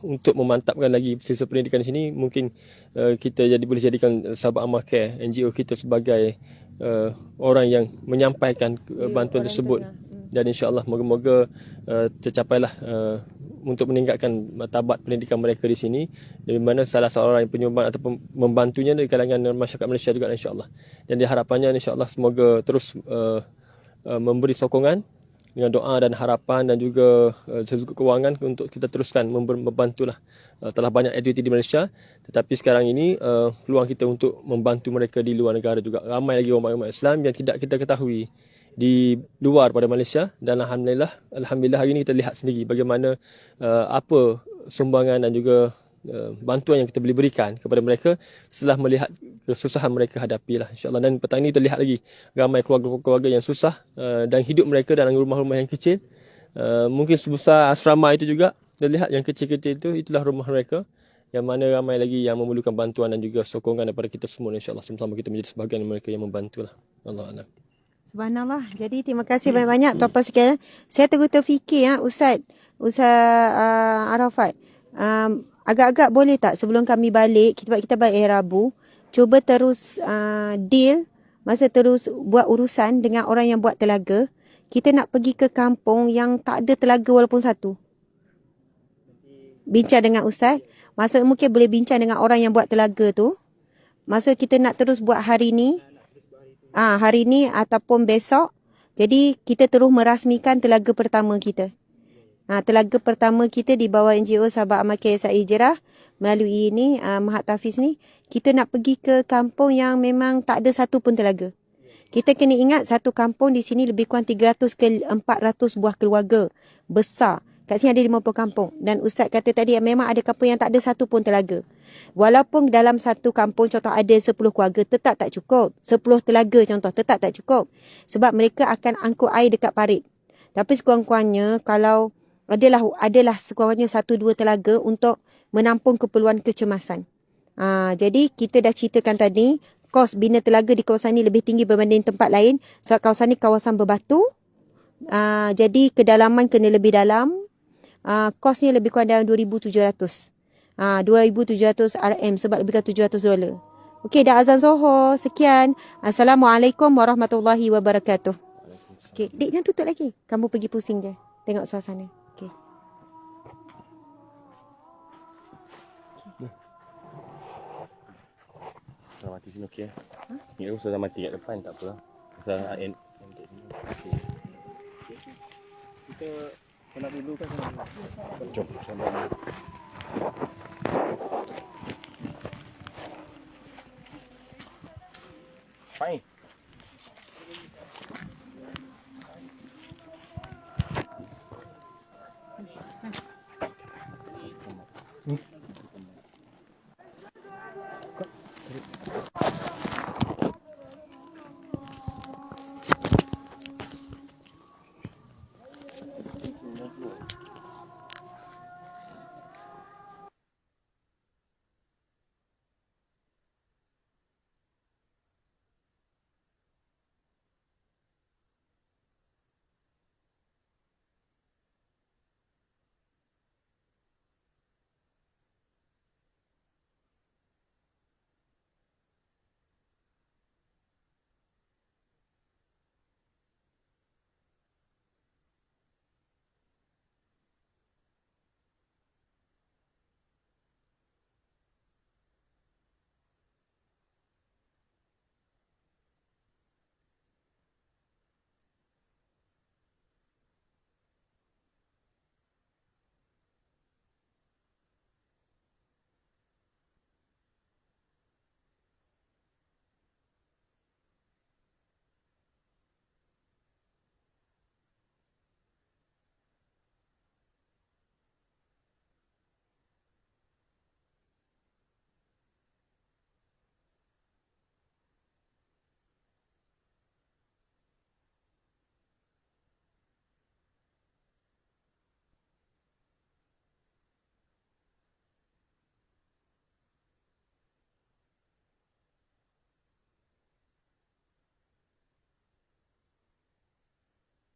untuk memantapkan lagi sisa pendidikan di sini, mungkin kita boleh jadikan Sabah Amal Care, NGO kita sebagai orang yang menyampaikan bantuan tersebut. Dan insyaAllah moga-moga tercapailah untuk meningkatkan martabat pendidikan mereka di sini, di mana salah seorang yang penyumbang ataupun membantunya dari kalangan masyarakat Malaysia juga insyaAllah. Dan diharapannya insyaAllah semoga terus memberi sokongan dengan doa dan harapan dan juga sudut kewangan untuk kita teruskan membantulah. Telah banyak aktiviti di Malaysia, tetapi sekarang ini peluang kita untuk membantu mereka di luar negara juga. Ramai lagi umat-umat Islam yang tidak kita ketahui di luar pada Malaysia. Dan Alhamdulillah hari ini kita lihat sendiri bagaimana apa sumbangan dan juga bantuan yang kita boleh berikan kepada mereka setelah melihat kesusahan mereka hadapi lah insyaAllah. Dan petang ini kita lihat lagi ramai keluarga-keluarga yang susah dan hidup mereka dalam rumah-rumah yang kecil, mungkin sebesar asrama itu juga. Kita lihat yang kecil-kecil itu, itulah rumah mereka, yang mana ramai lagi yang memerlukan bantuan dan juga sokongan daripada kita semua insyaAllah. Sama-sama kita menjadi sebahagian mereka yang membantulah. Allah. Subhanallah. Jadi terima kasih banyak-banyak tuan-puan sekalian. Saya terfikir Ustaz Arafat, agak-agak boleh tak sebelum kami balik, kita balik hari Rabu, cuba terus deal, terus buat urusan dengan orang yang buat telaga. Kita nak pergi ke kampung yang tak ada telaga walaupun satu. Bincang dengan Ustaz. Maksud mungkin boleh bincang dengan orang yang buat telaga tu. Maksud kita nak terus buat hari ni ataupun besok. Jadi kita terus merasmikan telaga pertama kita. Telaga pertama kita di bawah NGO Sabah Amal Care Hijrah melalui ini Mahat Tafiz ni, kita nak pergi ke kampung yang memang tak ada satu pun telaga. Kita kena ingat satu kampung di sini lebih kurang 300 ke 400 buah keluarga besar. Kat sini ada 50 kampung. Dan Ustaz kata tadi memang ada kampung yang tak ada satu pun telaga. Walaupun dalam satu kampung contoh ada 10 keluarga, tetap tak cukup. 10 telaga contoh, tetap tak cukup. Sebab mereka akan angkut air dekat parit. Tapi sekurang-kurangnya kalau adalah sekurang-kurangnya 1-2 telaga untuk menampung keperluan kecemasan. Jadi kita dah ceritakan tadi, kos bina telaga di kawasan ni lebih tinggi berbanding tempat lain. Sebab kawasan ni kawasan berbatu. Jadi kedalaman kena lebih dalam. Kosnya lebih kurang dalam 2,700. 2,700 RM sebab lebih kurang $700. Okey, dah azan Zohor. Sekian. Assalamualaikum warahmatullahi wabarakatuh. Okey, Dik jangan tutup lagi. Kamu pergi pusing je. Tengok suasana. Okey. Sudah mati sini okey. Ni aku sudah mati kat depan tak apa. Pasal end. Okey. Kita nak dulu kan. Jom sama. Fine.